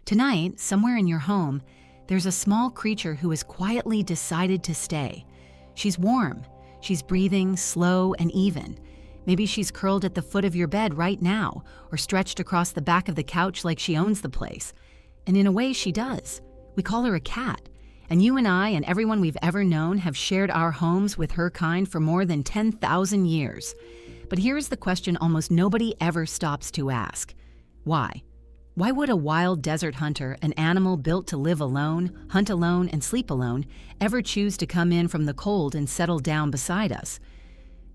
Tonight, somewhere in your home, there's a small creature who has quietly decided to stay. She's warm. She's breathing slow and even. Maybe she's curled at the foot of your bed right now, or stretched across the back of the couch like she owns the place. And in a way, she does. We call her a cat. And you and I and everyone we've ever known have shared our homes with her kind for more than 10,000 years. But here's the question almost nobody ever stops to ask. Why? Why would a wild desert hunter, an animal built to live alone, hunt alone, and sleep alone, ever choose to come in from the cold and settle down beside us?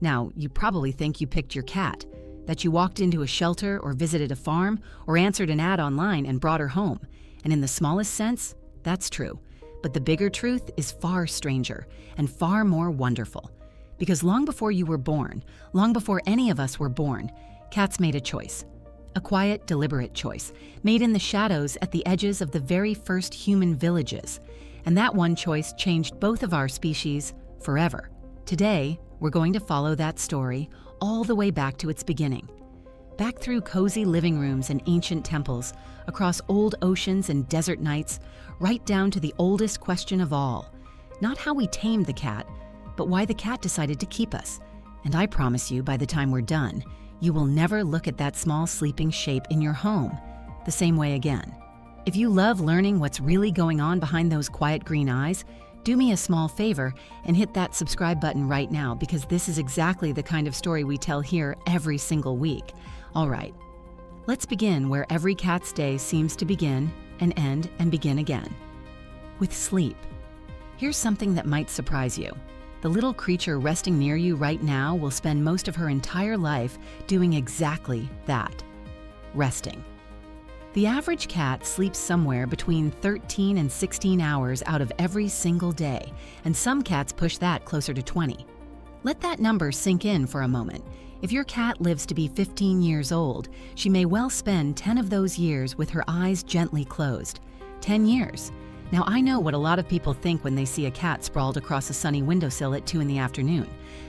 Now, you probably think you picked your cat, that you walked into a shelter or visited a farm or answered an ad online and brought her home. And in the smallest sense, that's true. But the bigger truth is far stranger and far more wonderful. Because long before you were born, long before any of us were born, cats made a choice. A quiet, deliberate choice, made in the shadows at the edges of the very first human villages. And that one choice changed both of our species forever. Today, we're going to follow that story all the way back to its beginning. Back through cozy living rooms and ancient temples, across old oceans and desert nights, right down to the oldest question of all. Not how we tamed the cat, but why the cat decided to keep us. And I promise you, by the time we're done, you will never look at that small sleeping shape in your home the same way again. If you love learning what's really going on behind those quiet green eyes, do me a small favor and hit that subscribe button right now, because this is exactly the kind of story we tell here every single week. All right, let's begin where every cat's day seems to begin and end and begin again. With sleep. Here's something that might surprise you. The little creature resting near you right now will spend most of her entire life doing exactly that, resting. The average cat sleeps somewhere between 13 and 16 hours out of every single day, and some cats push that closer to 20. Let that number sink in for a moment. If your cat lives to be 15 years old, she may well spend 10 of those years with her eyes gently closed. 10 years. Now, I know what a lot of people think when they see a cat sprawled across a sunny windowsill at 2 in the afternoon.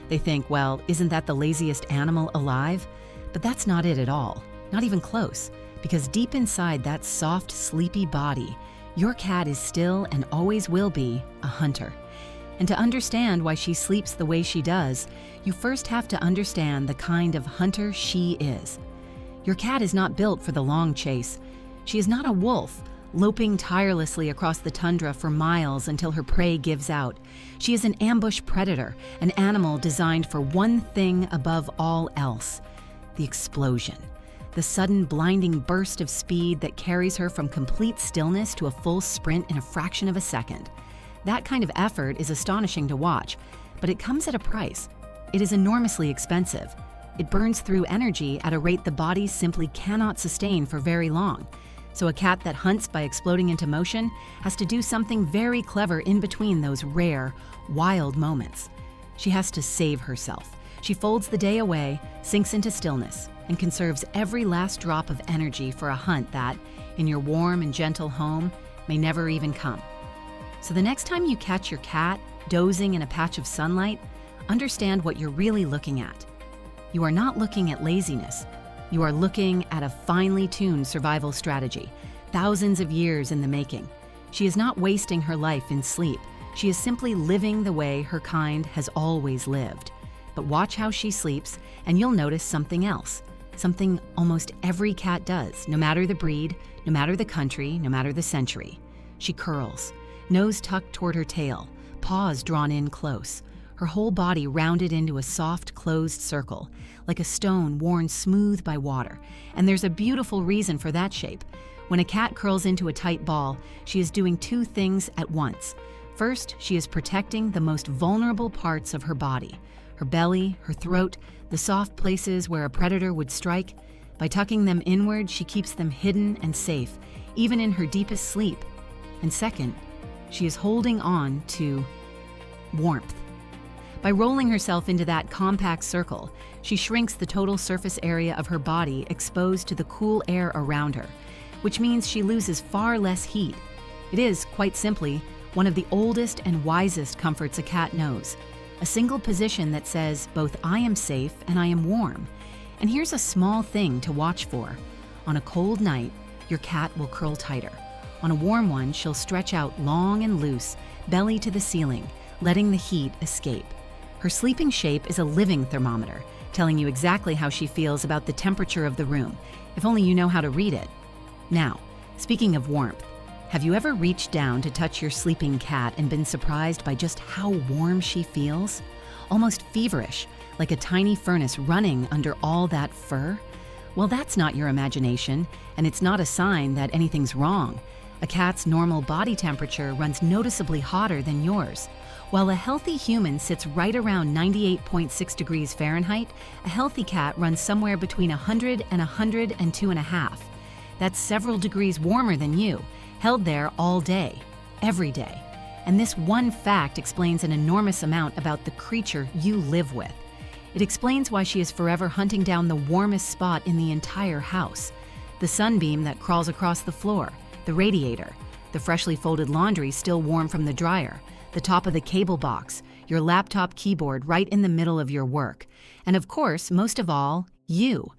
They think, well, isn't that the laziest animal alive? But that's not it at all. Not even close. Because deep inside that soft, sleepy body, your cat is still and always will be a hunter. And to understand why she sleeps the way she does, you first have to understand the kind of hunter she is. Your cat is not built for the long chase. She is not a wolf, loping tirelessly across the tundra for miles until her prey gives out. She is an ambush predator, an animal designed for one thing above all else: the explosion. The sudden blinding burst of speed that carries her from complete stillness to a full sprint in a fraction of a second. That kind of effort is astonishing to watch, but it comes at a price. It is enormously expensive. It burns through energy at a rate the body simply cannot sustain for very long. So a cat that hunts by exploding into motion has to do something very clever in between those rare, wild moments. She has to save herself. She folds the day away, sinks into stillness, and conserves every last drop of energy for a hunt that, in your warm and gentle home, may never even come. So the next time you catch your cat dozing in a patch of sunlight, understand what you're really looking at. You are not looking at laziness. You are looking at a finely tuned survival strategy, thousands of years in the making. She is not wasting her life in sleep. She is simply living the way her kind has always lived. But watch how she sleeps, and you'll notice something else. Something almost every cat does, no matter the breed, no matter the country, no matter the century. She curls, nose tucked toward her tail, paws drawn in close, her whole body rounded into a soft, closed circle, like a stone worn smooth by water. And there's a beautiful reason for that shape. When a cat curls into a tight ball, she is doing two things at once. First, she is protecting the most vulnerable parts of her body: her belly, her throat, the soft places where a predator would strike. By tucking them inward, she keeps them hidden and safe, even in her deepest sleep. And second, she is holding on to warmth. By rolling herself into that compact circle, she shrinks the total surface area of her body exposed to the cool air around her, which means she loses far less heat. It is, quite simply, one of the oldest and wisest comforts a cat knows. A single position that says both I am safe and I am warm. And here's a small thing to watch for. On a cold night, your cat will curl tighter. On a warm one, she'll stretch out long and loose, belly to the ceiling, letting the heat escape. Her sleeping shape is a living thermometer, telling you exactly how she feels about the temperature of the room, if only you know how to read it. Now, speaking of warmth, have you ever reached down to touch your sleeping cat and been surprised by just how warm she feels? Almost feverish, like a tiny furnace running under all that fur? Well, that's not your imagination, and it's not a sign that anything's wrong. A cat's normal body temperature runs noticeably hotter than yours. While a healthy human sits right around 98.6 degrees Fahrenheit, a healthy cat runs somewhere between 100 and 102.5. That's several degrees warmer than you, held there all day, every day. And this one fact explains an enormous amount about the creature you live with. It explains why she is forever hunting down the warmest spot in the entire house. The sunbeam that crawls across the floor, the radiator, the freshly folded laundry still warm from the dryer, the top of the cable box, your laptop keyboard right in the middle of your work, and of course, most of all, you.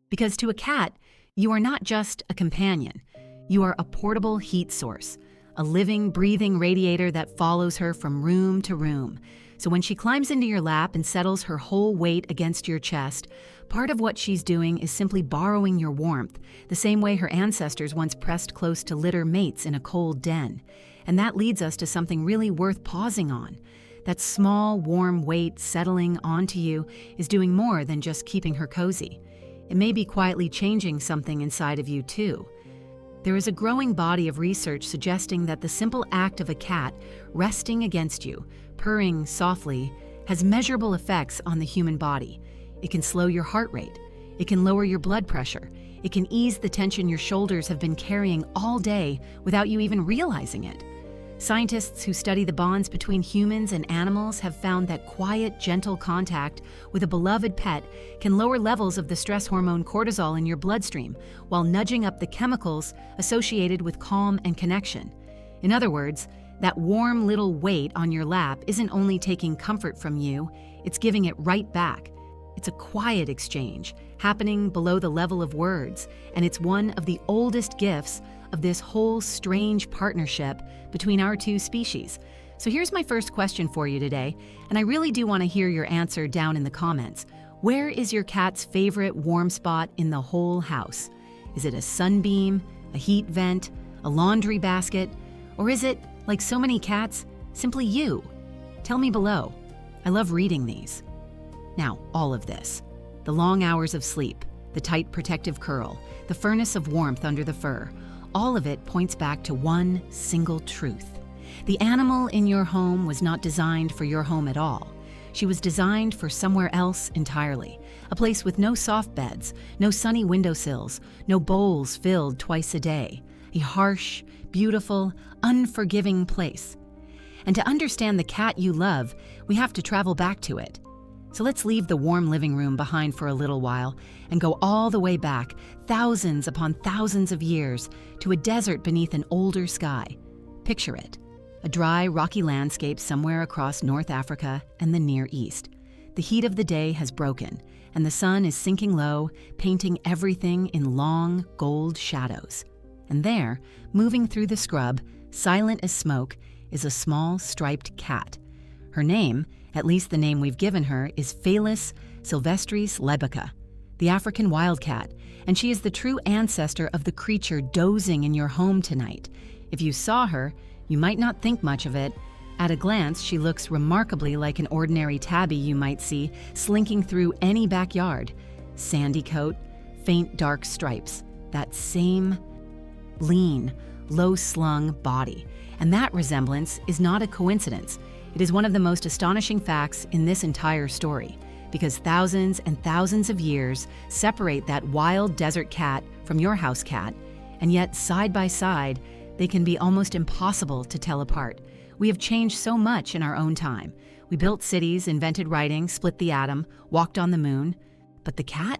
Because to a cat, you are not just a companion. You are a portable heat source, a living, breathing radiator that follows her from room to room. So when she climbs into your lap and settles her whole weight against your chest, part of what she's doing is simply borrowing your warmth, the same way her ancestors once pressed close to litter mates in a cold den. And that leads us to something really worth pausing on. That small, warm weight settling onto you is doing more than just keeping her cozy. It may be quietly changing something inside of you, too. There is a growing body of research suggesting that the simple act of a cat resting against you, purring softly, has measurable effects on the human body. It can slow your heart rate. It can lower your blood pressure. It can ease the tension your shoulders have been carrying all day without you even realizing it. Scientists who study the bonds between humans and animals have found that quiet, gentle contact with a beloved pet can lower levels of the stress hormone cortisol in your bloodstream while nudging up the chemicals associated with calm and connection. In other words, that warm little weight on your lap isn't only taking comfort from you, it's giving it right back. It's a quiet exchange happening below the level of words, and it's one of the oldest gifts of this whole strange partnership between our two species. So here's my first question for you today, and I really do want to hear your answer down in the comments. Where is your cat's favorite warm spot in the whole house? Is it a sunbeam, a heat vent, a laundry basket, or is it, like so many cats, simply you? Tell me below. I love reading these. Now, all of this, the long hours of sleep, the tight protective curl, the furnace of warmth under the fur, all of it points back to one single truth. The animal in your home was not designed for your home at all. She was designed for somewhere else entirely, a place with no soft beds, no sunny windowsills, no bowls filled twice a day, a harsh, beautiful, unforgiving place. And to understand the cat you love, we have to travel back to it. So let's leave the warm living room behind for a little while and go all the way back, thousands upon thousands of years, to a desert beneath an older sky. Picture it, a dry, rocky landscape somewhere across North Africa and the Near East. The heat of the day has broken, and the sun is sinking low, painting everything in long, gold shadows. And there, moving through the scrub, silent as smoke, is a small striped cat. Her name, at least the name we've given her, is Felis sylvestris lebica, the African wildcat, and she is the true ancestor of the creature dozing in your home tonight. If you saw her, you might not think much of it. At a glance, she looks remarkably like an ordinary tabby you might see slinking through any backyard. Sandy coat, faint dark stripes, that same lean, low-slung body. And that resemblance is not a coincidence. It is one of the most astonishing facts in this entire story, because thousands and thousands of years separate that wild desert cat from your house cat, and yet side by side, they can be almost impossible to tell apart. We have changed so much in our own time. We built cities, invented writing, split the atom, walked on the moon. But the cat?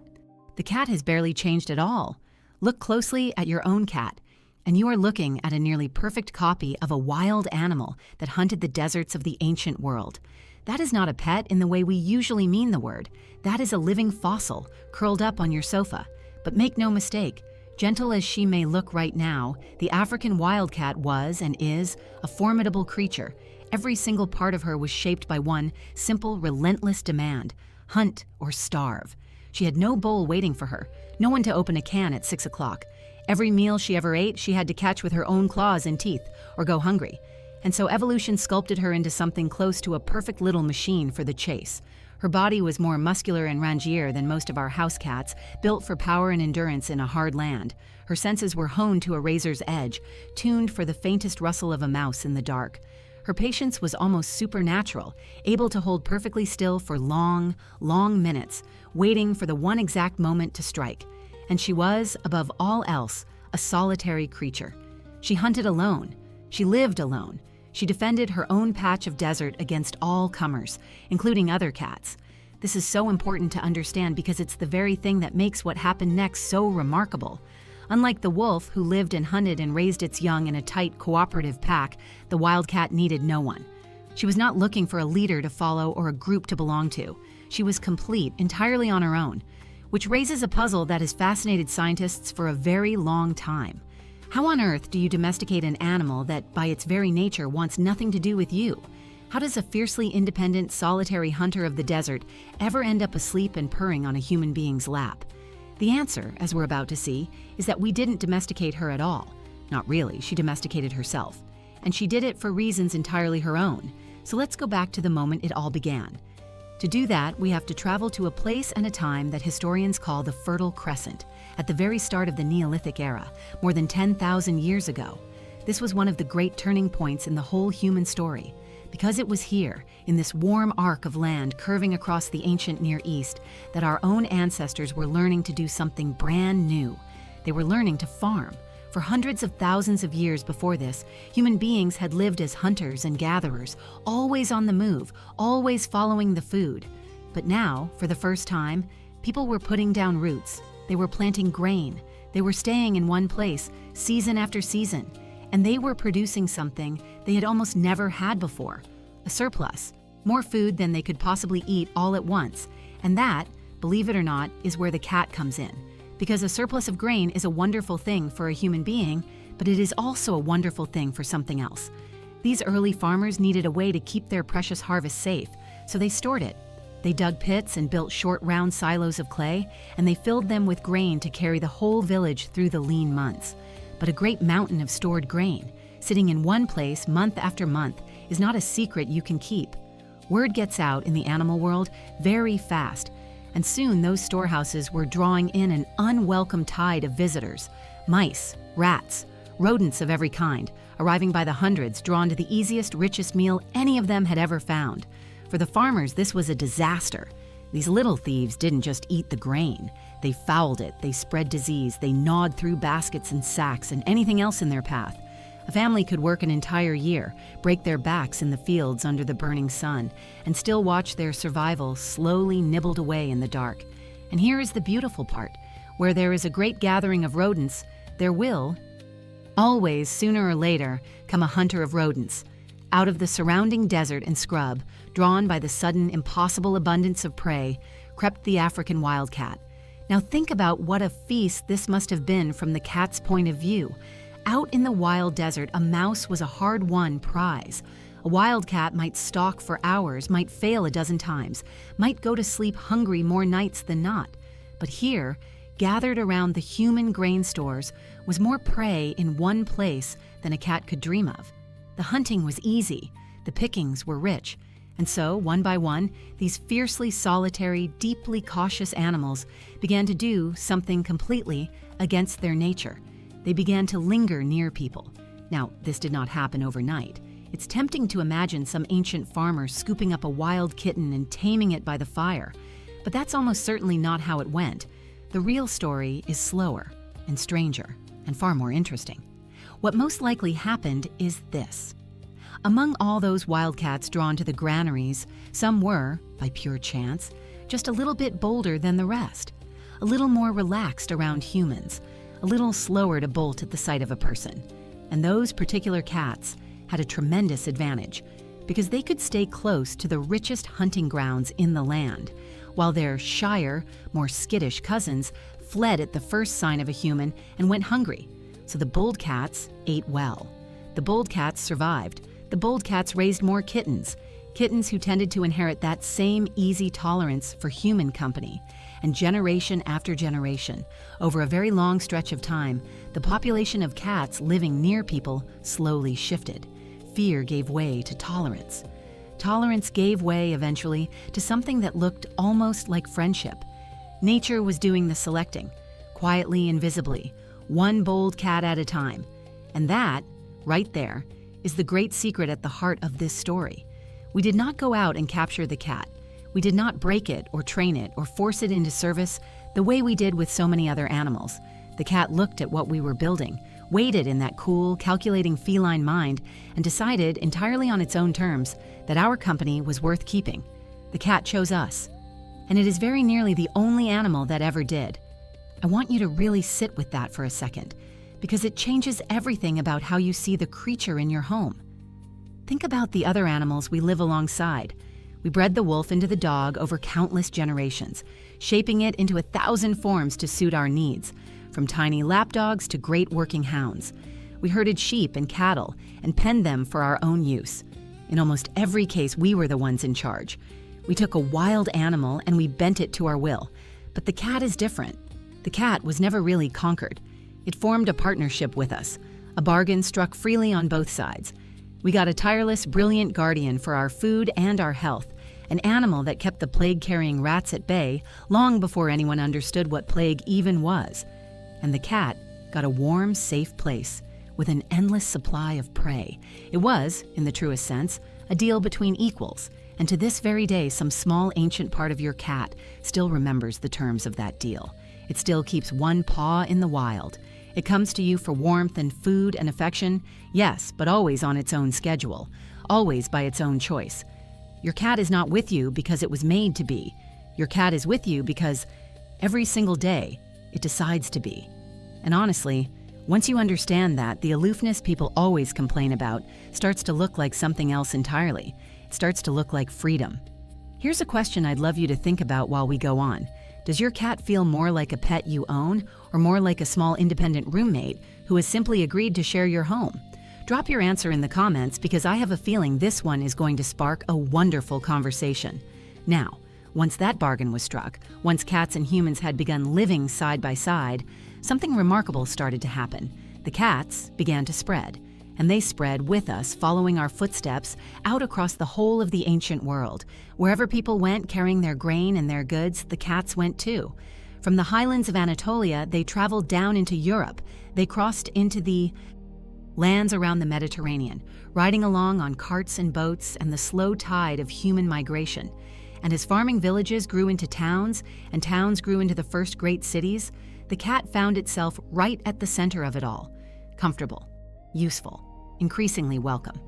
The cat has barely changed at all. Look closely at your own cat, and you are looking at a nearly perfect copy of a wild animal that hunted the deserts of the ancient world. That is not a pet in the way we usually mean the word. That is a living fossil curled up on your sofa. But make no mistake, Gentle as she may look right now, the African wildcat was and is a formidable creature. Every single part of her was shaped by one simple, relentless demand: hunt or starve. She had no bowl waiting for her, no one to open a can at 6 o'clock. Every meal she ever ate, she had to catch with her own claws and teeth, or go hungry. And so evolution sculpted her into something close to a perfect little machine for the chase. Her body was more muscular and rangier than most of our house cats, built for power and endurance in a hard land. Her senses were honed to a razor's edge, tuned for the faintest rustle of a mouse in the dark. Her patience was almost supernatural, able to hold perfectly still for long, long minutes, waiting for the one exact moment to strike. And she was, above all else, a solitary creature. She hunted alone. She lived alone. She defended her own patch of desert against all comers, including other cats. This is so important to understand because it's the very thing that makes what happened next so remarkable. Unlike the wolf, who lived and hunted and raised its young in a tight, cooperative pack, the wildcat needed no one. She was not looking for a leader to follow or a group to belong to. She was complete, entirely on her own, which raises a puzzle that has fascinated scientists for a very long time. How on earth do you domesticate an animal that, by its very nature, wants nothing to do with you? How does a fiercely independent, solitary hunter of the desert ever end up asleep and purring on a human being's lap? The answer, as we're about to see, is that we didn't domesticate her at all. Not really, she domesticated herself. And she did it for reasons entirely her own. So let's go back to the moment it all began. To do that, we have to travel to a place and a time that historians call the Fertile Crescent, at the very start of the Neolithic era, more than 10,000 years ago. This was one of the great turning points in the whole human story, because it was here, in this warm arc of land curving across the ancient Near East, that our own ancestors were learning to do something brand new. They were learning to farm. For hundreds of thousands of years before this, human beings had lived as hunters and gatherers, always on the move, always following the food. But now, for the first time, people were putting down roots. They were planting grain. They were staying in one place, season after season. And they were producing something they had almost never had before: a surplus, more food than they could possibly eat all at once. And that, believe it or not, is where the cat comes in. Because a surplus of grain is a wonderful thing for a human being, but it is also a wonderful thing for something else. These early farmers needed a way to keep their precious harvest safe, so they stored it. They dug pits and built short, round silos of clay, and they filled them with grain to carry the whole village through the lean months. But a great mountain of stored grain, sitting in one place month after month, is not a secret you can keep. Word gets out in the animal world very fast, and soon those storehouses were drawing in an unwelcome tide of visitors: mice, rats, rodents of every kind, arriving by the hundreds, drawn to the easiest, richest meal any of them had ever found. For the farmers, this was a disaster. These little thieves didn't just eat the grain. They fouled it, they spread disease, they gnawed through baskets and sacks and anything else in their path. A family could work an entire year, break their backs in the fields under the burning sun, and still watch their survival slowly nibbled away in the dark. And here is the beautiful part: where there is a great gathering of rodents, there will, always, sooner or later, come a hunter of rodents. Out of the surrounding desert and scrub, drawn by the sudden, impossible abundance of prey, crept the African wildcat. Now think about what a feast this must have been from the cat's point of view. Out in the wild desert, a mouse was a hard-won prize. A wildcat might stalk for hours, might fail a dozen times, might go to sleep hungry more nights than not. But here, gathered around the human grain stores, was more prey in one place than a cat could dream of. The hunting was easy, the pickings were rich, and so, one by one, these fiercely solitary, deeply cautious animals began to do something completely against their nature. They began to linger near people. Now, this did not happen overnight. It's tempting to imagine some ancient farmer scooping up a wild kitten and taming it by the fire. But that's almost certainly not how it went. The real story is slower and stranger and far more interesting. What most likely happened is this. Among all those wildcats drawn to the granaries, some were, by pure chance, just a little bit bolder than the rest, a little more relaxed around humans, a little slower to bolt at the sight of a person. And those particular cats had a tremendous advantage because they could stay close to the richest hunting grounds in the land, while their shyer, more skittish cousins fled at the first sign of a human and went hungry. So the bold cats ate well. The bold cats survived. The bold cats raised more kittens. Kittens who tended to inherit that same easy tolerance for human company. And generation after generation, over a very long stretch of time, the population of cats living near people slowly shifted. Fear gave way to tolerance. Tolerance gave way eventually to something that looked almost like friendship. Nature was doing the selecting, quietly and visibly, one bold cat at a time. And that, right there, is the great secret at the heart of this story. We did not go out and capture the cat. We did not break it or train it or force it into service the way we did with so many other animals. The cat looked at what we were building, waited in that cool, calculating feline mind, and decided entirely on its own terms that our company was worth keeping. The cat chose us. And it is very nearly the only animal that ever did. I want you to really sit with that for a second, because it changes everything about how you see the creature in your home. Think about the other animals we live alongside. We bred the wolf into the dog over countless generations, shaping it into 1,000 forms to suit our needs, from tiny lapdogs to great working hounds. We herded sheep and cattle and penned them for our own use. In almost every case, we were the ones in charge. We took a wild animal and we bent it to our will. But the cat is different. The cat was never really conquered. It formed a partnership with us, a bargain struck freely on both sides. We got a tireless, brilliant guardian for our food and our health, an animal that kept the plague-carrying rats at bay long before anyone understood what plague even was. And the cat got a warm, safe place with an endless supply of prey. It was, in the truest sense, a deal between equals, and to this very day, some small ancient part of your cat still remembers the terms of that deal. It still keeps one paw in the wild. It comes to you for warmth and food and affection, yes, but always on its own schedule, always by its own choice. Your cat is not with you because it was made to be. Your cat is with you because every single day it decides to be. And honestly, once you understand that, the aloofness people always complain about starts to look like something else entirely. It starts to look like freedom. Here's a question I'd love you to think about while we go on. Does your cat feel more like a pet you own, or more like a small independent roommate who has simply agreed to share your home? Drop your answer in the comments, because I have a feeling this one is going to spark a wonderful conversation. Now, once that bargain was struck, once cats and humans had begun living side by side, something remarkable started to happen. The cats began to spread, and they spread with us, following our footsteps out across the whole of the ancient world. Wherever people went carrying their grain and their goods, the cats went too. From the highlands of Anatolia, they traveled down into Europe. They crossed into the lands around the Mediterranean, riding along on carts and boats and the slow tide of human migration. And as farming villages grew into towns, and towns grew into the first great cities, the cat found itself right at the center of it all, comfortable, useful, increasingly welcome.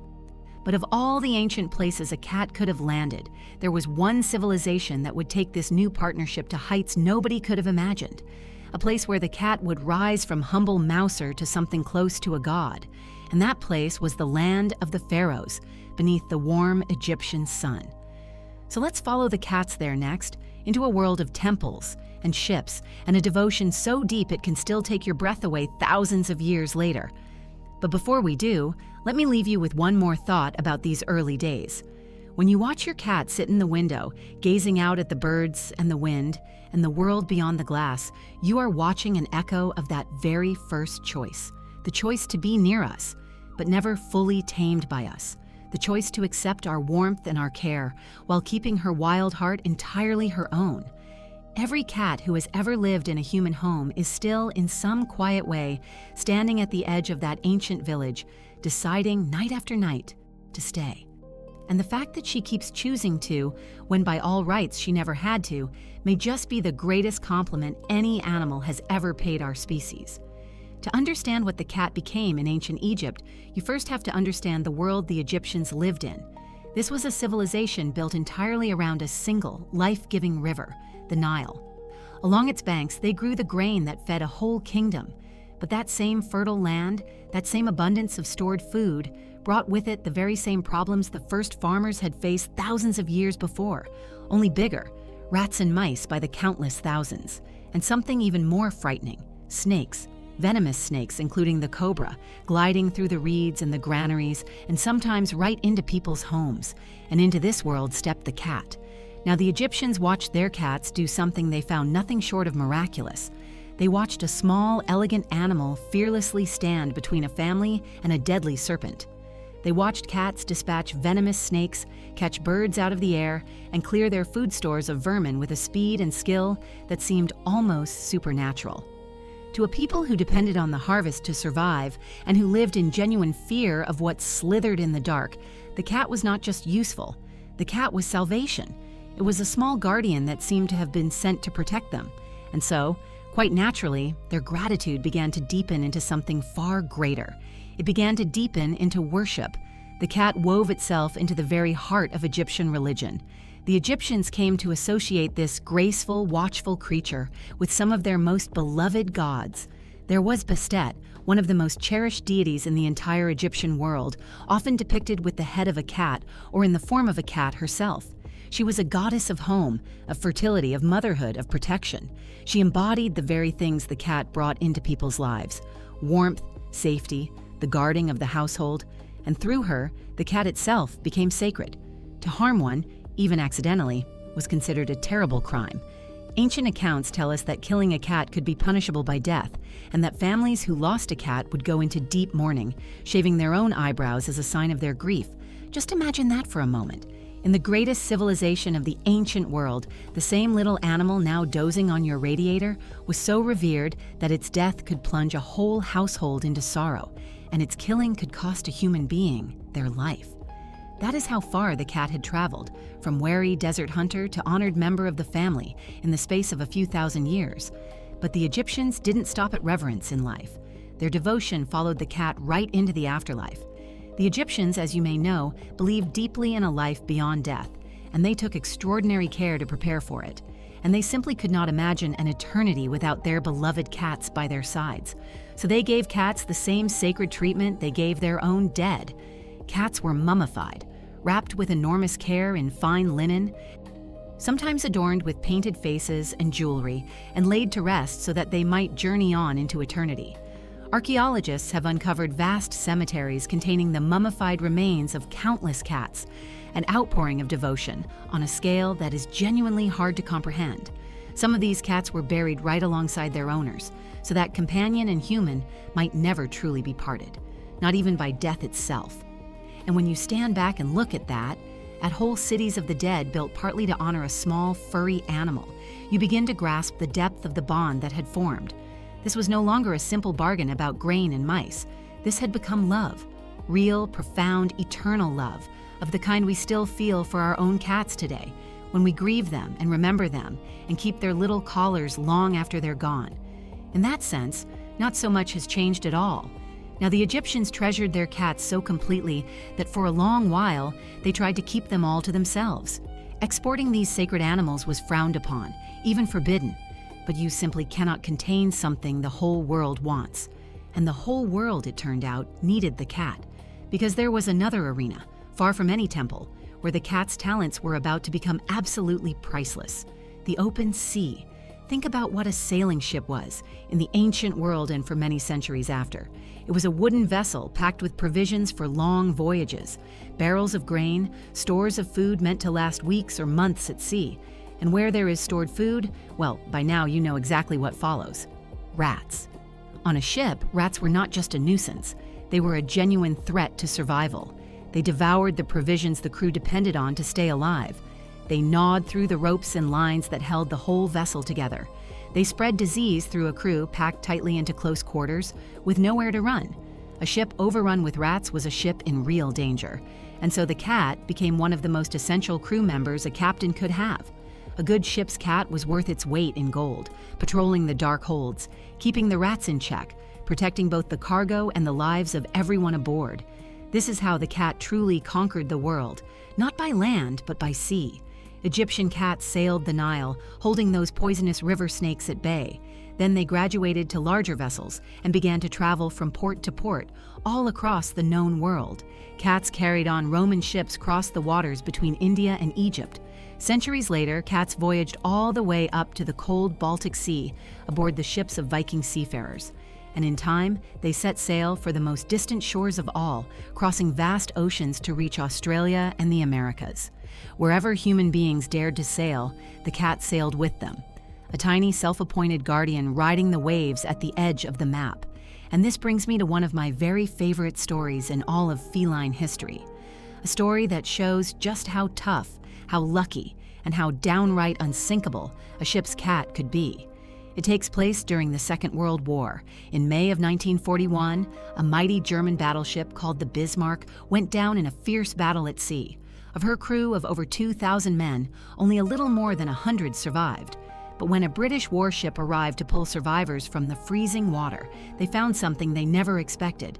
But of all the ancient places a cat could have landed, there was one civilization that would take this new partnership to heights nobody could have imagined. A place where the cat would rise from humble mouser to something close to a god. And that place was the land of the pharaohs, beneath the warm Egyptian sun. So let's follow the cats there next, into a world of temples and ships, and a devotion so deep it can still take your breath away thousands of years later. But before we do, let me leave you with one more thought about these early days. When you watch your cat sit in the window, gazing out at the birds and the wind and the world beyond the glass, you are watching an echo of that very first choice, the choice to be near us, but never fully tamed by us, the choice to accept our warmth and our care while keeping her wild heart entirely her own. Every cat who has ever lived in a human home is still, in some quiet way, standing at the edge of that ancient village, deciding night after night to stay. And the fact that she keeps choosing to, when by all rights she never had to, may just be the greatest compliment any animal has ever paid our species. To understand what the cat became in ancient Egypt, you first have to understand the world the Egyptians lived in. This was a civilization built entirely around a single, life-giving river, the Nile. Along its banks, they grew the grain that fed a whole kingdom. But that same fertile land, that same abundance of stored food, brought with it the very same problems the first farmers had faced thousands of years before, only bigger, rats and mice by the countless thousands. And something even more frightening: snakes. Venomous snakes, including the cobra, gliding through the reeds and the granaries, and sometimes right into people's homes. And into this world stepped the cat. Now, the Egyptians watched their cats do something they found nothing short of miraculous. They watched a small, elegant animal fearlessly stand between a family and a deadly serpent. They watched cats dispatch venomous snakes, catch birds out of the air, and clear their food stores of vermin with a speed and skill that seemed almost supernatural. To a people who depended on the harvest to survive and who lived in genuine fear of what slithered in the dark, the cat was not just useful. The cat was salvation. It was a small guardian that seemed to have been sent to protect them. And so, quite naturally, their gratitude began to deepen into something far greater. It began to deepen into worship. The cat wove itself into the very heart of Egyptian religion. The Egyptians came to associate this graceful, watchful creature with some of their most beloved gods. There was Bastet, one of the most cherished deities in the entire Egyptian world, often depicted with the head of a cat or in the form of a cat herself. She was a goddess of home, of fertility, of motherhood, of protection. She embodied the very things the cat brought into people's lives: warmth, safety, the guarding of the household, and through her, the cat itself became sacred. To harm one, even accidentally, was considered a terrible crime. Ancient accounts tell us that killing a cat could be punishable by death, and that families who lost a cat would go into deep mourning, shaving their own eyebrows as a sign of their grief. Just imagine that for a moment. In the greatest civilization of the ancient world, the same little animal now dozing on your radiator was so revered that its death could plunge a whole household into sorrow, and its killing could cost a human being their life. That is how far the cat had traveled, from wary desert hunter to honored member of the family in the space of a few thousand years. But the Egyptians didn't stop at reverence in life. Their devotion followed the cat right into the afterlife. The Egyptians, as you may know, believed deeply in a life beyond death, and they took extraordinary care to prepare for it. And they simply could not imagine an eternity without their beloved cats by their sides. So they gave cats the same sacred treatment they gave their own dead. Cats were mummified, wrapped with enormous care in fine linen, sometimes adorned with painted faces and jewelry, and laid to rest so that they might journey on into eternity. Archaeologists have uncovered vast cemeteries containing the mummified remains of countless cats, an outpouring of devotion on a scale that is genuinely hard to comprehend. Some of these cats were buried right alongside their owners, so that companion and human might never truly be parted, not even by death itself. And when you stand back and look at that, at whole cities of the dead built partly to honor a small, furry animal, you begin to grasp the depth of the bond that had formed. This was no longer a simple bargain about grain and mice. This had become love, real, profound, eternal love, of the kind we still feel for our own cats today, when we grieve them and remember them and keep their little collars long after they're gone. In that sense, not so much has changed at all. Now, the Egyptians treasured their cats so completely that for a long while, they tried to keep them all to themselves. Exporting these sacred animals was frowned upon, even forbidden. But you simply cannot contain something the whole world wants. And the whole world, it turned out, needed the cat, because there was another arena, far from any temple, where the cat's talents were about to become absolutely priceless: the open sea. Think about what a sailing ship was in the ancient world and for many centuries after. It was a wooden vessel packed with provisions for long voyages, barrels of grain, stores of food meant to last weeks or months at sea. And where there is stored food, well, by now you know exactly what follows: rats. On a ship, rats were not just a nuisance. They were a genuine threat to survival. They devoured the provisions the crew depended on to stay alive. They gnawed through the ropes and lines that held the whole vessel together. They spread disease through a crew packed tightly into close quarters, with nowhere to run. A ship overrun with rats was a ship in real danger. And so the cat became one of the most essential crew members a captain could have. A good ship's cat was worth its weight in gold, patrolling the dark holds, keeping the rats in check, protecting both the cargo and the lives of everyone aboard. This is how the cat truly conquered the world, not by land, but by sea. Egyptian cats sailed the Nile, holding those poisonous river snakes at bay. Then they graduated to larger vessels and began to travel from port to port, all across the known world. Cats carried on Roman ships across the waters between India and Egypt. Centuries later, cats voyaged all the way up to the cold Baltic Sea aboard the ships of Viking seafarers. And in time, they set sail for the most distant shores of all, crossing vast oceans to reach Australia and the Americas. Wherever human beings dared to sail, the cat sailed with them, a tiny self-appointed guardian riding the waves at the edge of the map. And this brings me to one of my very favorite stories in all of feline history. A story that shows just how tough, how lucky, and how downright unsinkable a ship's cat could be. It takes place during the Second World War. In May of 1941, a mighty German battleship called the Bismarck went down in a fierce battle at sea. Of her crew of over 2,000 men, only a little more than 100 survived. But when a British warship arrived to pull survivors from the freezing water, they found something they never expected.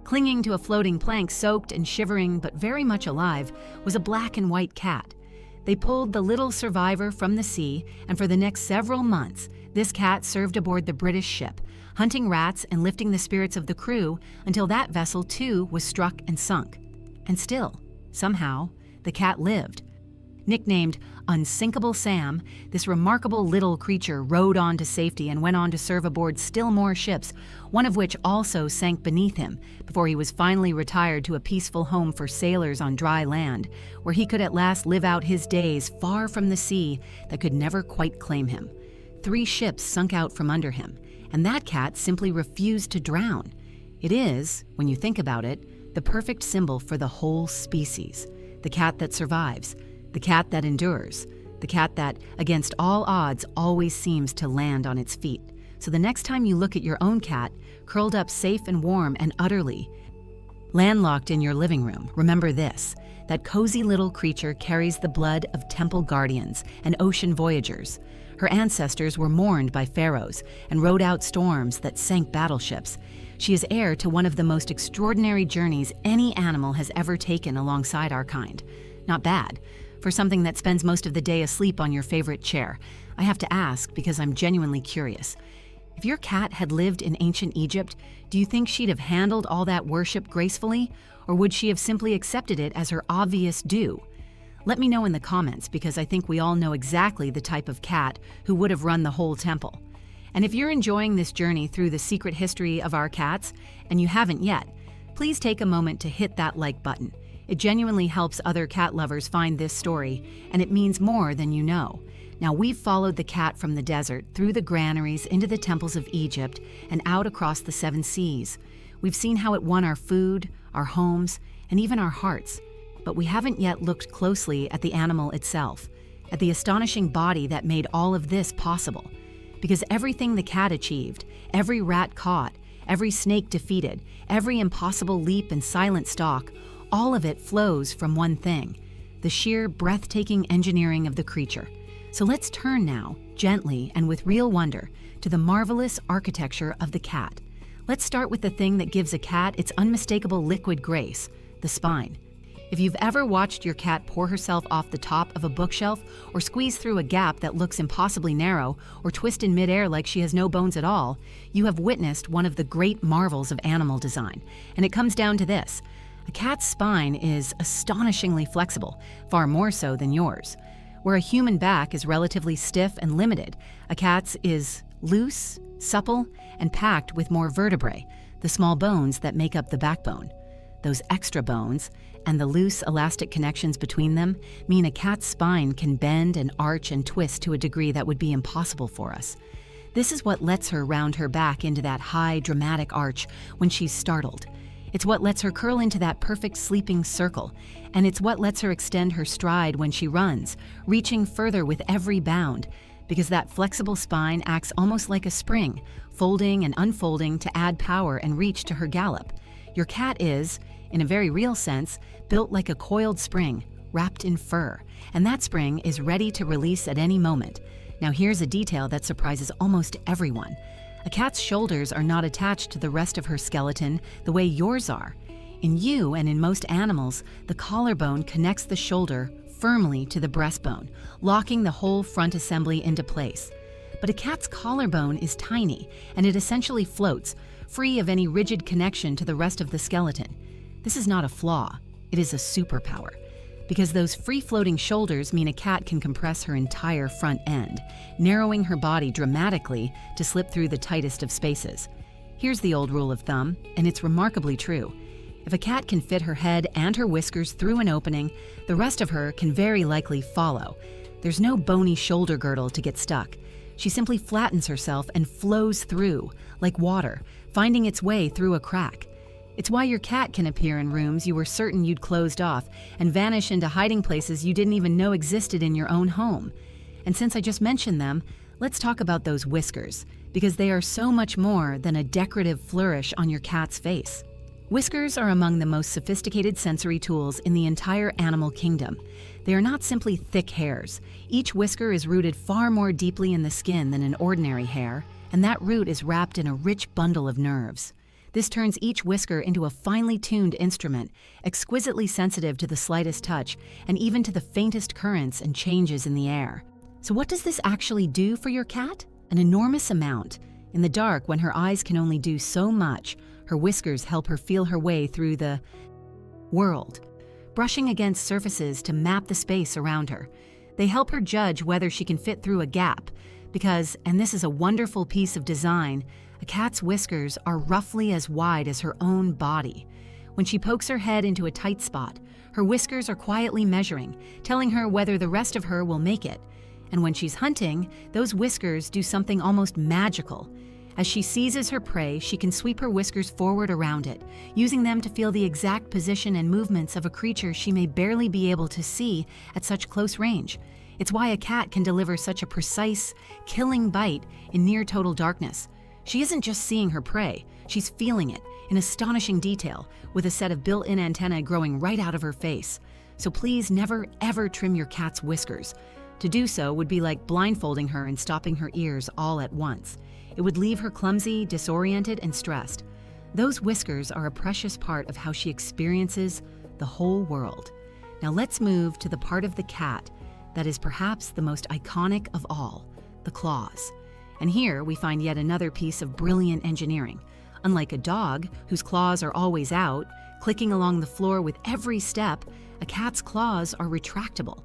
Clinging to a floating plank, soaked and shivering but very much alive, was a black and white cat. They pulled the little survivor from the sea, and for the next several months, this cat served aboard the British ship, hunting rats and lifting the spirits of the crew until that vessel too was struck and sunk. And still, somehow, the cat lived. Nicknamed Unsinkable Sam, this remarkable little creature rode on to safety and went on to serve aboard still more ships, one of which also sank beneath him before he was finally retired to a peaceful home for sailors on dry land, where he could at last live out his days far from the sea that could never quite claim him. 3 ships sunk out from under him, and that cat simply refused to drown. It is, when you think about it, the perfect symbol for the whole species. The cat that survives, the cat that endures, the cat that, against all odds, always seems to land on its feet. So the next time you look at your own cat, curled up safe and warm and utterly landlocked in your living room, remember this: that cozy little creature carries the blood of temple guardians and ocean voyagers. Her ancestors were mourned by pharaohs and rode out storms that sank battleships. She is heir to one of the most extraordinary journeys any animal has ever taken alongside our kind. Not bad for something that spends most of the day asleep on your favorite chair. I have to ask because I'm genuinely curious. If your cat had lived in ancient Egypt, do you think she'd have handled all that worship gracefully, or would she have simply accepted it as her obvious due? Let me know in the comments, because I think we all know exactly the type of cat who would have run the whole temple. And if you're enjoying this journey through the secret history of our cats, and you haven't yet, please take a moment to hit that like button. It genuinely helps other cat lovers find this story, and it means more than you know. Now, we've followed the cat from the desert, through the granaries, into the temples of Egypt, and out across the 7 seas. We've seen how it won our food, our homes, and even our hearts. But we haven't yet looked closely at the animal itself, at the astonishing body that made all of this possible. Because everything the cat achieved, every rat caught, every snake defeated, every impossible leap and silent stalk, all of it flows from one thing: the sheer breathtaking engineering of the creature. So let's turn now, gently and with real wonder, to the marvelous architecture of the cat. Let's start with the thing that gives a cat its unmistakable liquid grace: the spine. If you've ever watched your cat pour herself off the top of a bookshelf, or squeeze through a gap that looks impossibly narrow, or twist in midair like she has no bones at all, you have witnessed one of the great marvels of animal design. And it comes down to this: a cat's spine is astonishingly flexible, far more so than yours. Where a human back is relatively stiff and limited, a cat's is loose, supple, and packed with more vertebrae, the small bones that make up the backbone. Those extra bones, and the loose, elastic connections between them, mean a cat's spine can bend and arch and twist to a degree that would be impossible for us. This is what lets her round her back into that high, dramatic arch when she's startled. It's what lets her curl into that perfect sleeping circle, and it's what lets her extend her stride when she runs, reaching further with every bound, because that flexible spine acts almost like a spring, folding and unfolding to add power and reach to her gallop. Your cat is, in a very real sense, built like a coiled spring, wrapped in fur, and that spring is ready to release at any moment. Now here's a detail that surprises almost everyone. A cat's shoulders are not attached to the rest of her skeleton the way yours are. In you and in most animals, the collarbone connects the shoulder firmly to the breastbone, locking the whole front assembly into place. But a cat's collarbone is tiny, and it essentially floats, free of any rigid connection to the rest of the skeleton. This is not a flaw, it is a superpower. because those free-floating shoulders mean a cat can compress her entire front end, narrowing her body dramatically to slip through the tightest of spaces. Here's the old rule of thumb, and it's remarkably true. If a cat can fit her head and her whiskers through an opening, the rest of her can very likely follow. There's no bony shoulder girdle to get stuck. She simply flattens herself and flows through, like water, finding its way through a crack. It's why your cat can appear in rooms you were certain you'd closed off and vanish into hiding places you didn't even know existed in your own home. And since I just mentioned them, let's talk about those whiskers, because they are so much more than a decorative flourish on your cat's face. Whiskers are among the most sophisticated sensory tools in the entire animal kingdom. They are not simply thick hairs. Each whisker is rooted far more deeply in the skin than an ordinary hair, and that root is wrapped in a rich bundle of nerves. This turns each whisker into a finely tuned instrument, exquisitely sensitive to the slightest touch and even to the faintest currents and changes in the air. So what does this actually do for your cat? An enormous amount. In the dark, when her eyes can only do so much, her whiskers help her feel her way through the world, brushing against surfaces to map the space around her. They help her judge whether she can fit through a gap, because, and this is a wonderful piece of design, a cat's whiskers are roughly as wide as her own body. When she pokes her head into a tight spot, her whiskers are quietly measuring, telling her whether the rest of her will make it. And when she's hunting, those whiskers do something almost magical. As she seizes her prey, she can sweep her whiskers forward around it, using them to feel the exact position and movements of a creature she may barely be able to see at such close range. It's why a cat can deliver such a precise, killing bite in near total darkness. She isn't just seeing her prey, she's feeling it in astonishing detail, with a set of built-in antennae growing right out of her face. So please never, ever trim your cat's whiskers. To do so would be like blindfolding her and stopping her ears all at once. It would leave her clumsy, disoriented, and stressed. Those whiskers are a precious part of how she experiences the whole world. Now let's move to the part of the cat that is perhaps the most iconic of all, the claws. And here we find yet another piece of brilliant engineering. Unlike a dog, whose claws are always out, clicking along the floor with every step, a cat's claws are retractable.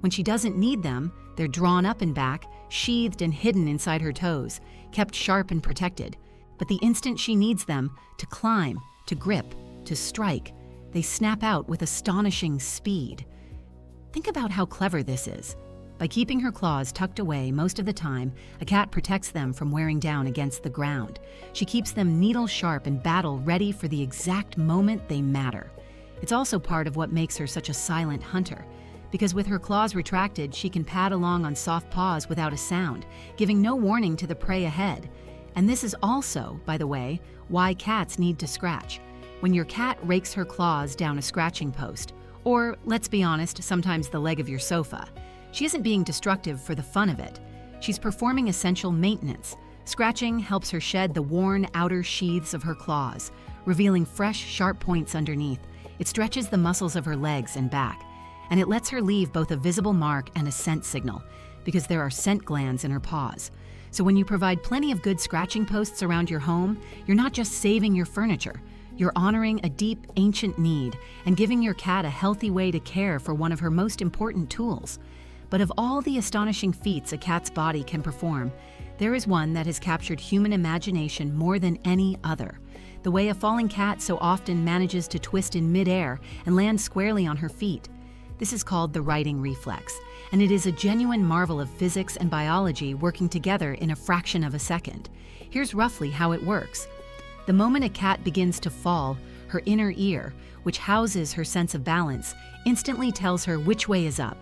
When she doesn't need them, they're drawn up and back, sheathed and hidden inside her toes, kept sharp and protected. But the instant she needs them, to climb, to grip, to strike, they snap out with astonishing speed. Think about how clever this is. By keeping her claws tucked away most of the time, a cat protects them from wearing down against the ground. She keeps them needle-sharp and battle-ready for the exact moment they matter. It's also part of what makes her such a silent hunter, because with her claws retracted, she can pad along on soft paws without a sound, giving no warning to the prey ahead. And this is also, by the way, why cats need to scratch. When your cat rakes her claws down a scratching post, or, let's be honest, sometimes the leg of your sofa, she isn't being destructive for the fun of it. She's performing essential maintenance. Scratching helps her shed the worn outer sheaths of her claws, revealing fresh, sharp points underneath. It stretches the muscles of her legs and back, and it lets her leave both a visible mark and a scent signal, because there are scent glands in her paws. So when you provide plenty of good scratching posts around your home, you're not just saving your furniture, you're honoring a deep, ancient need and giving your cat a healthy way to care for one of her most important tools. But of all the astonishing feats a cat's body can perform, there is one that has captured human imagination more than any other. The way a falling cat so often manages to twist in midair and land squarely on her feet. This is called the righting reflex, and it is a genuine marvel of physics and biology working together in a fraction of a second. Here's roughly how it works. The moment a cat begins to fall, her inner ear, which houses her sense of balance, instantly tells her which way is up.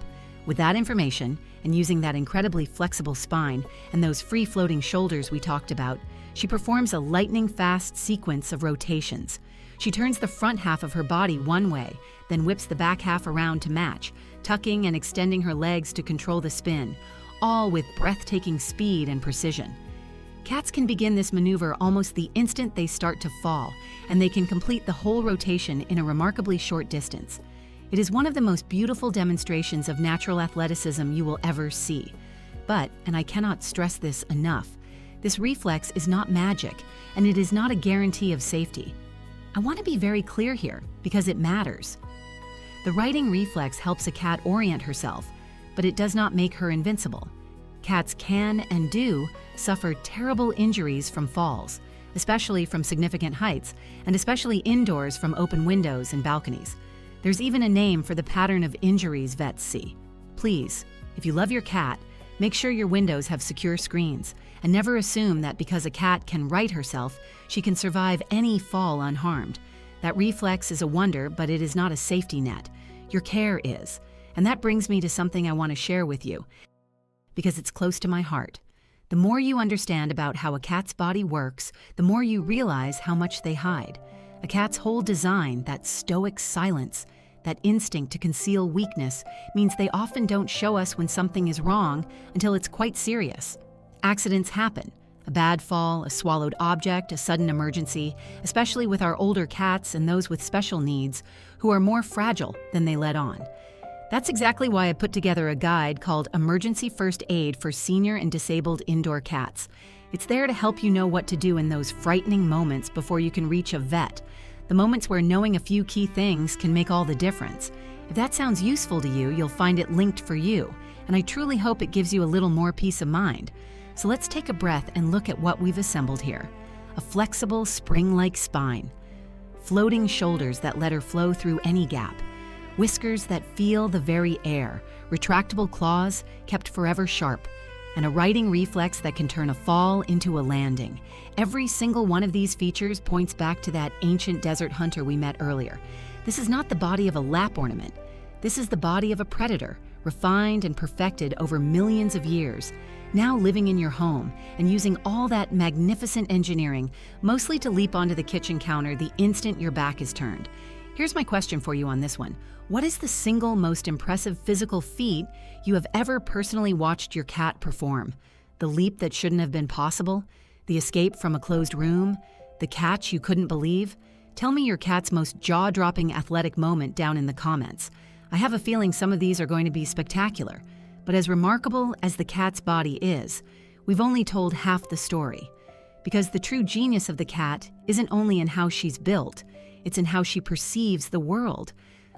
With that information, and using that incredibly flexible spine and those free-floating shoulders we talked about, she performs a lightning-fast sequence of rotations. She turns the front half of her body one way, then whips the back half around to match, tucking and extending her legs to control the spin, all with breathtaking speed and precision. Cats can begin this maneuver almost the instant they start to fall, and they can complete the whole rotation in a remarkably short distance. It is one of the most beautiful demonstrations of natural athleticism you will ever see. But, and I cannot stress this enough, this reflex is not magic, and it is not a guarantee of safety. I want to be very clear here, because it matters. The righting reflex helps a cat orient herself, but it does not make her invincible. Cats can and do suffer terrible injuries from falls, especially from significant heights, and especially indoors from open windows and balconies. There's even a name for the pattern of injuries vets see. Please, if you love your cat, make sure your windows have secure screens, and never assume that because a cat can right herself, she can survive any fall unharmed. That reflex is a wonder, but it is not a safety net. Your care is. And that brings me to something I want to share with you, because it's close to my heart. The more you understand about how a cat's body works, the more you realize how much they hide. A cat's whole design, that stoic silence, that instinct to conceal weakness, means they often don't show us when something is wrong until it's quite serious. Accidents happen. A bad fall, a swallowed object, a sudden emergency, especially with our older cats and those with special needs who are more fragile than they let on. That's exactly why I put together a guide called Emergency First Aid for Senior and Disabled Indoor Cats. It's there to help you know what to do in those frightening moments before you can reach a vet. The moments where knowing a few key things can make all the difference. If that sounds useful to you, you'll find it linked for you, and I truly hope it gives you a little more peace of mind. So let's take a breath and look at what we've assembled here. A flexible, spring-like spine, floating shoulders that let her flow through any gap, whiskers that feel the very air, retractable claws kept forever sharp, and a righting reflex that can turn a fall into a landing. Every single one of these features points back to that ancient desert hunter we met earlier. This is not the body of a lap ornament. This is the body of a predator, refined and perfected over millions of years, now living in your home and using all that magnificent engineering, mostly to leap onto the kitchen counter the instant your back is turned. Here's my question for you on this one. What is the single most impressive physical feat you have ever personally watched your cat perform? The leap that shouldn't have been possible? The escape from a closed room? The catch you couldn't believe? Tell me your cat's most jaw-dropping athletic moment down in the comments. I have a feeling some of these are going to be spectacular. But as remarkable as the cat's body is, we've only told half the story. Because the true genius of the cat isn't only in how she's built, it's in how she perceives the world.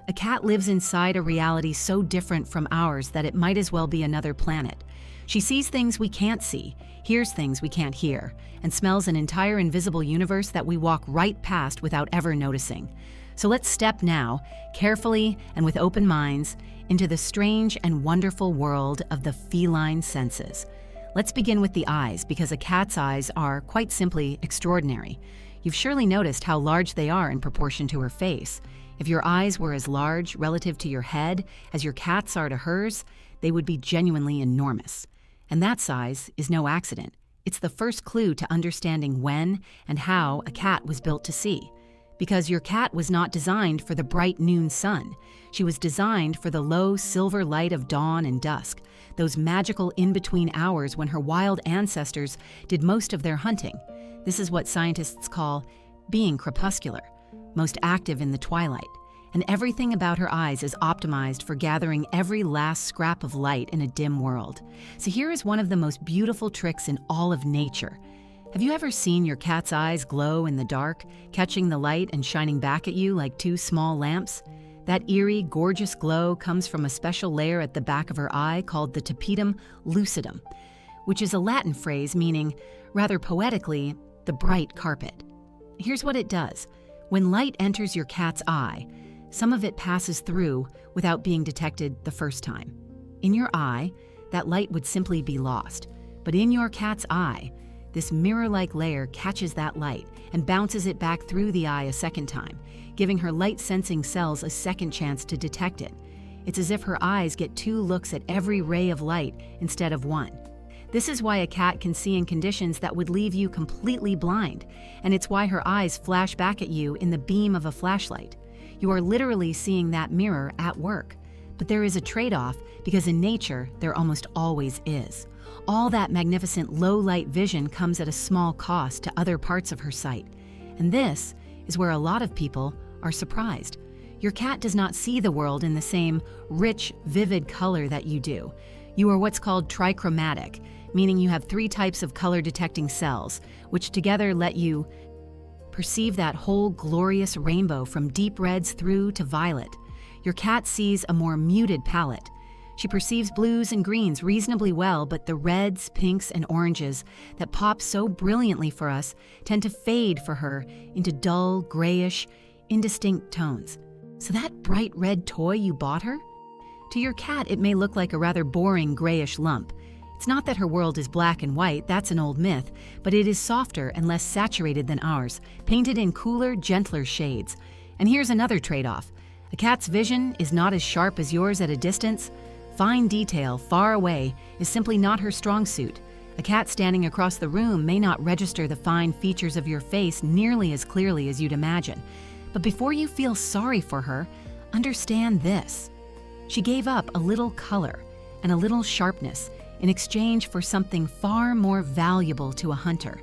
A cat lives inside a reality so different from ours that it might as well be another planet. She sees things we can't see, hears things we can't hear, and smells an entire invisible universe that we walk right past without ever noticing. So let's step now, carefully and with open minds, into the strange and wonderful world of the feline senses. Let's begin with the eyes, because a cat's eyes are, quite simply, extraordinary. You've surely noticed how large they are in proportion to her face. If your eyes were as large, relative to your head, as your cat's are to hers, they would be genuinely enormous. And that size is no accident. It's the first clue to understanding when and how a cat was built to see. Because your cat was not designed for the bright noon sun. She was designed for the low silver light of dawn and dusk, those magical in-between hours when her wild ancestors did most of their hunting. This is what scientists call being crepuscular, most active in the twilight. And everything about her eyes is optimized for gathering every last scrap of light in a dim world. So here is one of the most beautiful tricks in all of nature. Have you ever seen your cat's eyes glow in the dark, catching the light and shining back at you like two small lamps? That eerie, gorgeous glow comes from a special layer at the back of her eye called the tapetum lucidum, which is a Latin phrase meaning, rather poetically, the bright carpet. Here's what it does. When light enters your cat's eye, some of it passes through without being detected the first time. In your eye, that light would simply be lost. But in your cat's eye, this mirror-like layer catches that light and bounces it back through the eye a second time, giving her light-sensing cells a second chance to detect it. It's as if her eyes get two looks at every ray of light instead of one. This is why a cat can see in conditions that would leave you completely blind, and it's why her eyes flash back at you in the beam of a flashlight. You are literally seeing that mirror at work. But there is a trade-off, because in nature, there almost always is. All that magnificent low-light vision comes at a small cost to other parts of her sight. And this is where a lot of people are surprised. Your cat does not see the world in the same rich, vivid color that you do. You are what's called trichromatic, meaning you have 3 types of color-detecting cells, which together let you perceive that whole glorious rainbow from deep reds through to violet. Your cat sees a more muted palette. She perceives blues and greens reasonably well, but the reds, pinks, and oranges that pop so brilliantly for us tend to fade for her into dull, grayish, indistinct tones. So that bright red toy you bought her? To your cat, it may look like a rather boring grayish lump. It's not that her world is black and white, that's an old myth, but it is softer and less saturated than ours, painted in cooler, gentler shades. And here's another trade-off. A cat's vision is not as sharp as yours at a distance. Fine detail far away is simply not her strong suit. A cat standing across the room may not register the fine features of your face nearly as clearly as you'd imagine. But before you feel sorry for her, understand this. She gave up a little color and a little sharpness in exchange for something far more valuable to a hunter: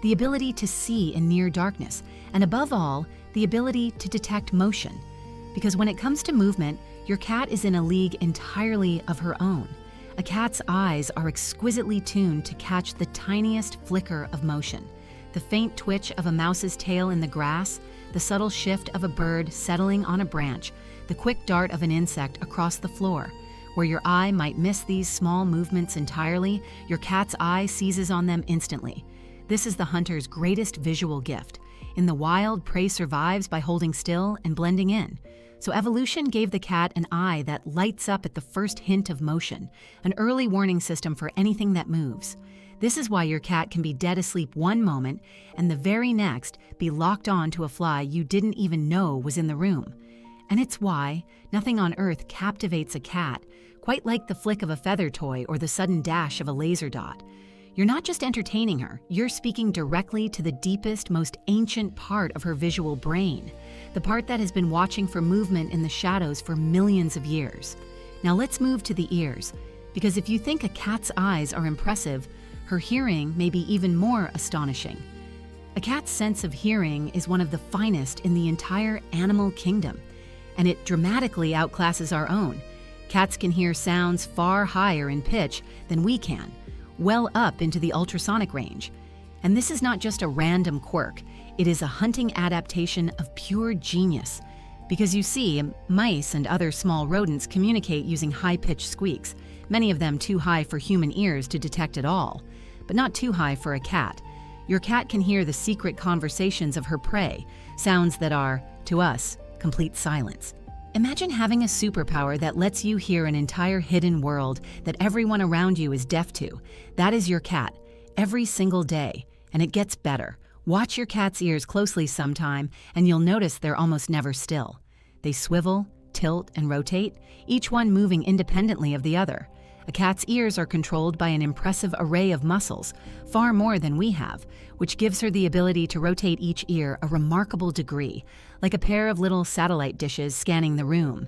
the ability to see in near darkness, and above all, the ability to detect motion. Because when it comes to movement, your cat is in a league entirely of her own. A cat's eyes are exquisitely tuned to catch the tiniest flicker of motion, the faint twitch of a mouse's tail in the grass, the subtle shift of a bird settling on a branch, the quick dart of an insect across the floor. Where your eye might miss these small movements entirely, your cat's eye seizes on them instantly. This is the hunter's greatest visual gift. In the wild, prey survives by holding still and blending in. So evolution gave the cat an eye that lights up at the first hint of motion, an early warning system for anything that moves. This is why your cat can be dead asleep one moment and the very next be locked on to a fly you didn't even know was in the room. And it's why nothing on earth captivates a cat quite like the flick of a feather toy or the sudden dash of a laser dot. You're not just entertaining her, you're speaking directly to the deepest, most ancient part of her visual brain, the part that has been watching for movement in the shadows for millions of years. Now let's move to the ears, because if you think a cat's eyes are impressive, her hearing may be even more astonishing. A cat's sense of hearing is one of the finest in the entire animal kingdom, and it dramatically outclasses our own. Cats can hear sounds far higher in pitch than we can, well up into the ultrasonic range. And this is not just a random quirk, it is a hunting adaptation of pure genius. Because you see, mice and other small rodents communicate using high-pitched squeaks, many of them too high for human ears to detect at all, but not too high for a cat. Your cat can hear the secret conversations of her prey, sounds that are, to us, complete silence. Imagine having a superpower that lets you hear an entire hidden world that everyone around you is deaf to. That is your cat, every single day, and it gets better. Watch your cat's ears closely sometime, and you'll notice they're almost never still. They swivel, tilt, and rotate, each one moving independently of the other. A cat's ears are controlled by an impressive array of muscles, far more than we have, which gives her the ability to rotate each ear a remarkable degree, like a pair of little satellite dishes scanning the room.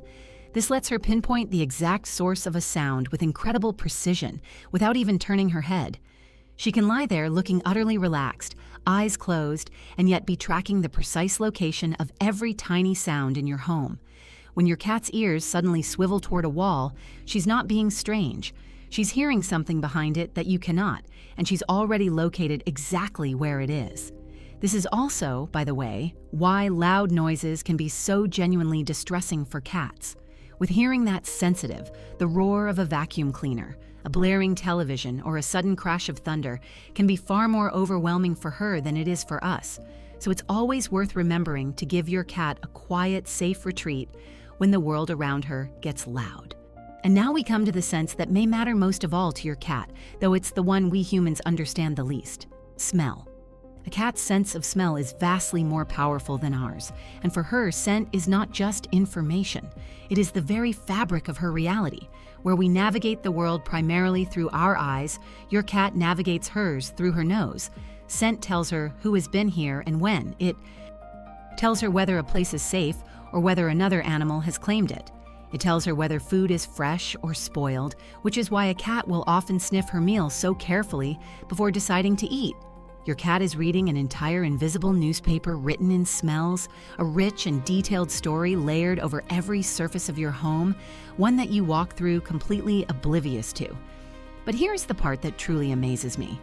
This lets her pinpoint the exact source of a sound with incredible precision, without even turning her head. She can lie there looking utterly relaxed, eyes closed, and yet be tracking the precise location of every tiny sound in your home. When your cat's ears suddenly swivel toward a wall, she's not being strange. She's hearing something behind it that you cannot, and she's already located exactly where it is. This is also, by the way, why loud noises can be so genuinely distressing for cats. With hearing that sensitive, the roar of a vacuum cleaner, a blaring television, or a sudden crash of thunder can be far more overwhelming for her than it is for us. So it's always worth remembering to give your cat a quiet, safe retreat when the world around her gets loud. And now we come to the sense that may matter most of all to your cat, though it's the one we humans understand the least: smell. A cat's sense of smell is vastly more powerful than ours, and for her, scent is not just information. It is the very fabric of her reality. Where we navigate the world primarily through our eyes, your cat navigates hers through her nose. Scent tells her who has been here and when. It tells her whether a place is safe or whether another animal has claimed it. It tells her whether food is fresh or spoiled, which is why a cat will often sniff her meal so carefully before deciding to eat. Your cat is reading an entire invisible newspaper written in smells, a rich and detailed story layered over every surface of your home, one that you walk through completely oblivious to. But here's the part that truly amazes me.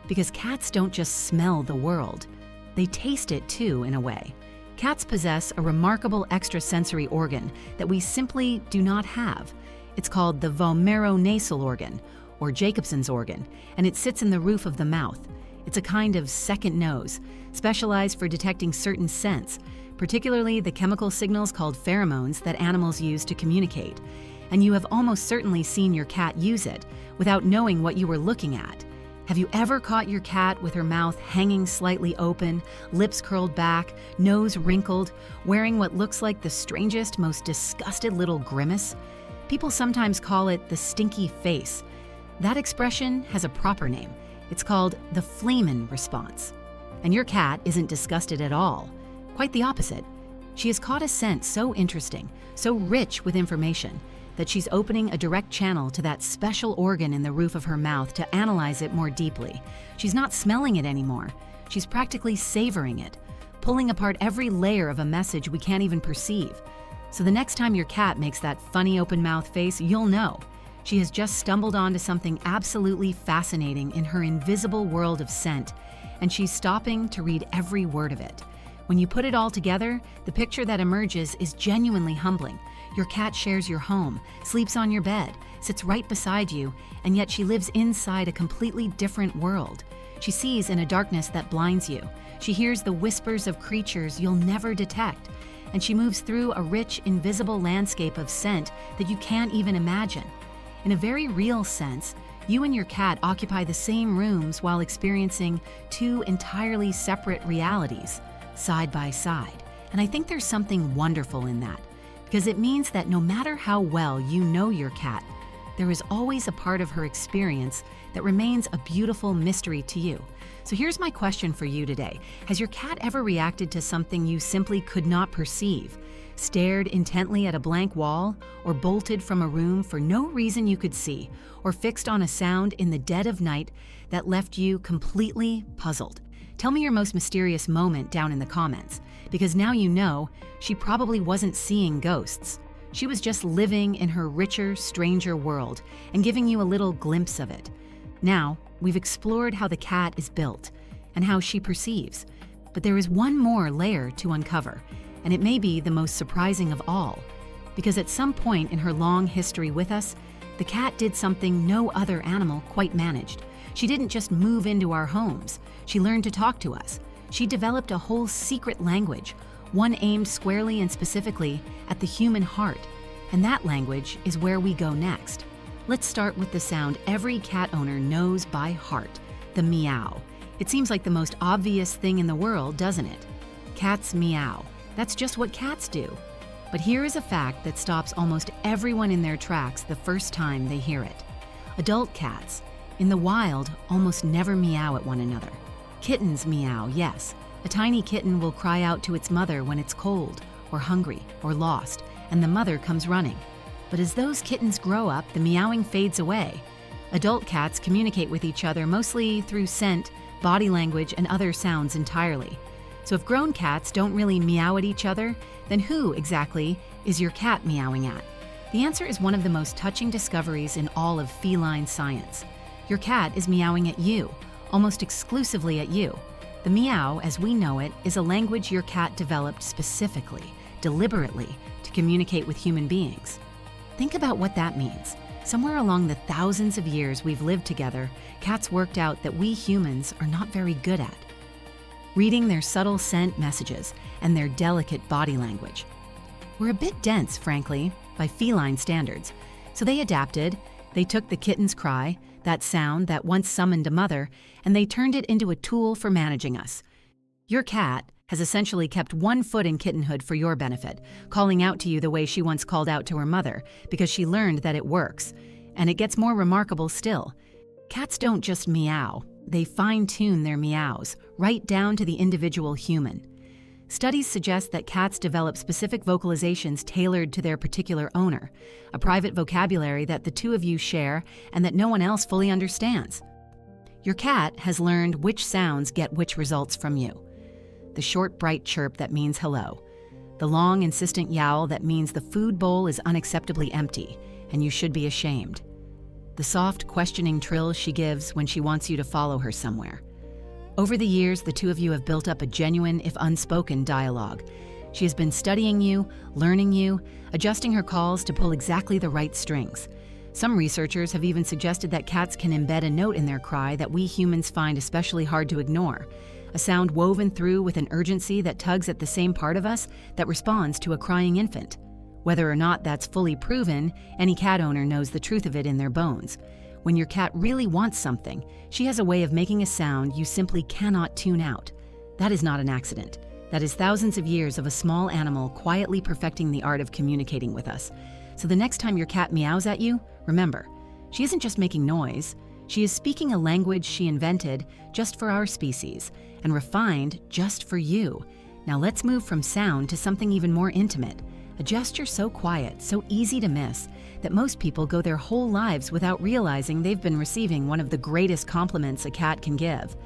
Because cats don't just smell the world, they taste it too, in a way. Cats possess a remarkable extrasensory organ that we simply do not have. It's called the vomeronasal organ, or Jacobson's organ, and it sits in the roof of the mouth. It's a kind of second nose, specialized for detecting certain scents, particularly the chemical signals called pheromones that animals use to communicate. And you have almost certainly seen your cat use it without knowing what you were looking at. Have you ever caught your cat with her mouth hanging slightly open, lips curled back, nose wrinkled, wearing what looks like the strangest, most disgusted little grimace? People sometimes call it the stinky face. That expression has a proper name. It's called the Fleeman response. And your cat isn't disgusted at all. Quite the opposite. She has caught a scent so interesting, so rich with information, that she's opening a direct channel to that special organ in the roof of her mouth to analyze it more deeply. She's not smelling it anymore. She's practically savoring it, pulling apart every layer of a message we can't even perceive. So the next time your cat makes that funny open mouth face, you'll know. She has just stumbled onto something absolutely fascinating in her invisible world of scent, and she's stopping to read every word of it. When you put it all together, the picture that emerges is genuinely humbling. Your cat shares your home, sleeps on your bed, sits right beside you, and yet she lives inside a completely different world. She sees in a darkness that blinds you. She hears the whispers of creatures you'll never detect, and she moves through a rich, invisible landscape of scent that you can't even imagine. In a very real sense, you and your cat occupy the same rooms while experiencing two entirely separate realities, side by side. And I think there's something wonderful in that, because it means that no matter how well you know your cat, there is always a part of her experience that remains a beautiful mystery to you. So here's my question for you today. Has your cat ever reacted to something you simply could not perceive? Stared intently at a blank wall, or bolted from a room for no reason you could see, or fixed on a sound in the dead of night that left you completely puzzled? Tell me your most mysterious moment down in the comments, because now you know she probably wasn't seeing ghosts. She was just living in her richer, stranger world and giving you a little glimpse of it. Now, we've explored how the cat is built and how she perceives, but there is one more layer to uncover, and it may be the most surprising of all, because at some point in her long history with us, the cat did something no other animal quite managed. She didn't just move into our homes. She learned to talk to us. She developed a whole secret language, one aimed squarely and specifically at the human heart. And that language is where we go next. Let's start with the sound every cat owner knows by heart, the meow. It seems like the most obvious thing in the world, doesn't it? Cats meow. That's just what cats do. But here is a fact that stops almost everyone in their tracks the first time they hear it. Adult cats, in the wild, almost never meow at one another. Kittens meow, yes. A tiny kitten will cry out to its mother when it's cold, or hungry, or lost, and the mother comes running. But as those kittens grow up, the meowing fades away. Adult cats communicate with each other mostly through scent, body language, and other sounds entirely. So if grown cats don't really meow at each other, then who, exactly, is your cat meowing at? The answer is one of the most touching discoveries in all of feline science. Your cat is meowing at you, almost exclusively at you. The meow, as we know it, is a language your cat developed specifically, deliberately, to communicate with human beings. Think about what that means. Somewhere along the thousands of years we've lived together, cats worked out that we humans are not very good at reading their subtle scent messages and their delicate body language. We're a bit dense, frankly, by feline standards, so they adapted. They took the kitten's cry, that sound that once summoned a mother, and they turned it into a tool for managing us. Your cat has essentially kept one foot in kittenhood for your benefit, calling out to you the way she once called out to her mother, because she learned that it works. And it gets more remarkable still. Cats don't just meow, they fine-tune their meows, right down to the individual human. Studies suggest that cats develop specific vocalizations tailored to their particular owner, a private vocabulary that the two of you share and that no one else fully understands. Your cat has learned which sounds get which results from you. The short, bright chirp that means hello. The long, insistent yowl that means the food bowl is unacceptably empty and you should be ashamed. The soft, questioning trill she gives when she wants you to follow her somewhere. Over the years, the two of you have built up a genuine, if unspoken, dialogue. She has been studying you, learning you, adjusting her calls to pull exactly the right strings. Some researchers have even suggested that cats can embed a note in their cry that we humans find especially hard to ignore, a sound woven through with an urgency that tugs at the same part of us that responds to a crying infant. Whether or not that's fully proven, any cat owner knows the truth of it in their bones. When your cat really wants something, she has a way of making a sound you simply cannot tune out. That is not an accident. That is thousands of years of a small animal quietly perfecting the art of communicating with us. So the next time your cat meows at you, remember, she isn't just making noise. She is speaking a language she invented just for our species and refined just for you. Now let's move from sound to something even more intimate. A gesture so quiet, so easy to miss, that most people go their whole lives without realizing they've been receiving one of the greatest compliments a cat can give: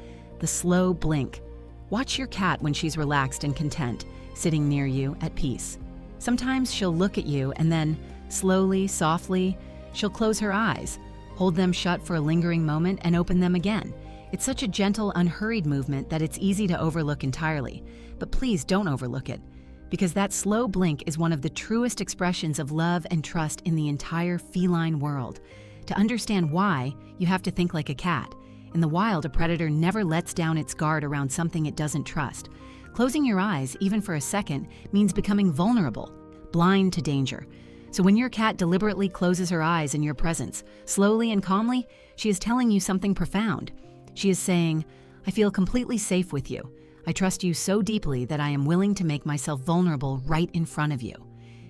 the slow blink. Watch your cat when she's relaxed and content, sitting near you at peace. Sometimes she'll look at you and then, slowly, softly, she'll close her eyes, hold them shut for a lingering moment, and open them again. It's such a gentle, unhurried movement that it's easy to overlook entirely. But please don't overlook it, because that slow blink is one of the truest expressions of love and trust in the entire feline world. To understand why, you have to think like a cat. In the wild, a predator never lets down its guard around something it doesn't trust. Closing your eyes, even for a second, means becoming vulnerable, blind to danger. So when your cat deliberately closes her eyes in your presence, slowly and calmly, she is telling you something profound. She is saying, "I feel completely safe with you. I trust you so deeply that I am willing to make myself vulnerable right in front of you."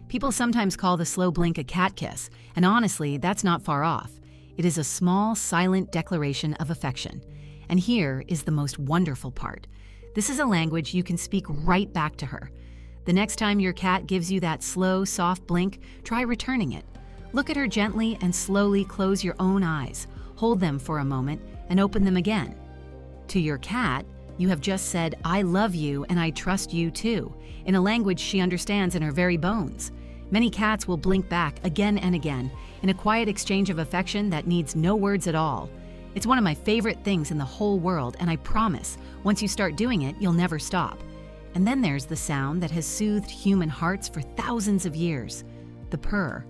People sometimes call the slow blink a cat kiss, and honestly, that's not far off. It is a small, silent declaration of affection. And here is the most wonderful part. This is a language you can speak right back to her. The next time your cat gives you that slow, soft blink, try returning it. Look at her gently and slowly close your own eyes, hold them for a moment, and open them again. To your cat, you have just said, "I love you and I trust you too," in a language she understands in her very bones. Many cats will blink back again and again in a quiet exchange of affection that needs no words at all. It's one of my favorite things in the whole world, and I promise, once you start doing it, you'll never stop. And then there's the sound that has soothed human hearts for thousands of years: the purr.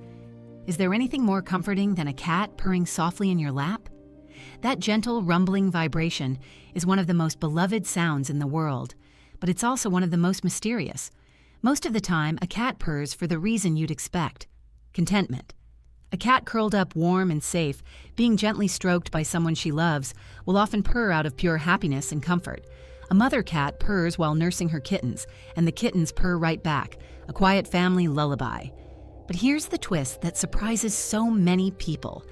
Is there anything more comforting than a cat purring softly in your lap? That gentle, rumbling vibration is one of the most beloved sounds in the world, but it's also one of the most mysterious. Most of the time, a cat purrs for the reason you'd expect: contentment. A cat curled up warm and safe, being gently stroked by someone she loves, will often purr out of pure happiness and comfort. A mother cat purrs while nursing her kittens, and the kittens purr right back, a quiet family lullaby. But here's the twist that surprises so many people.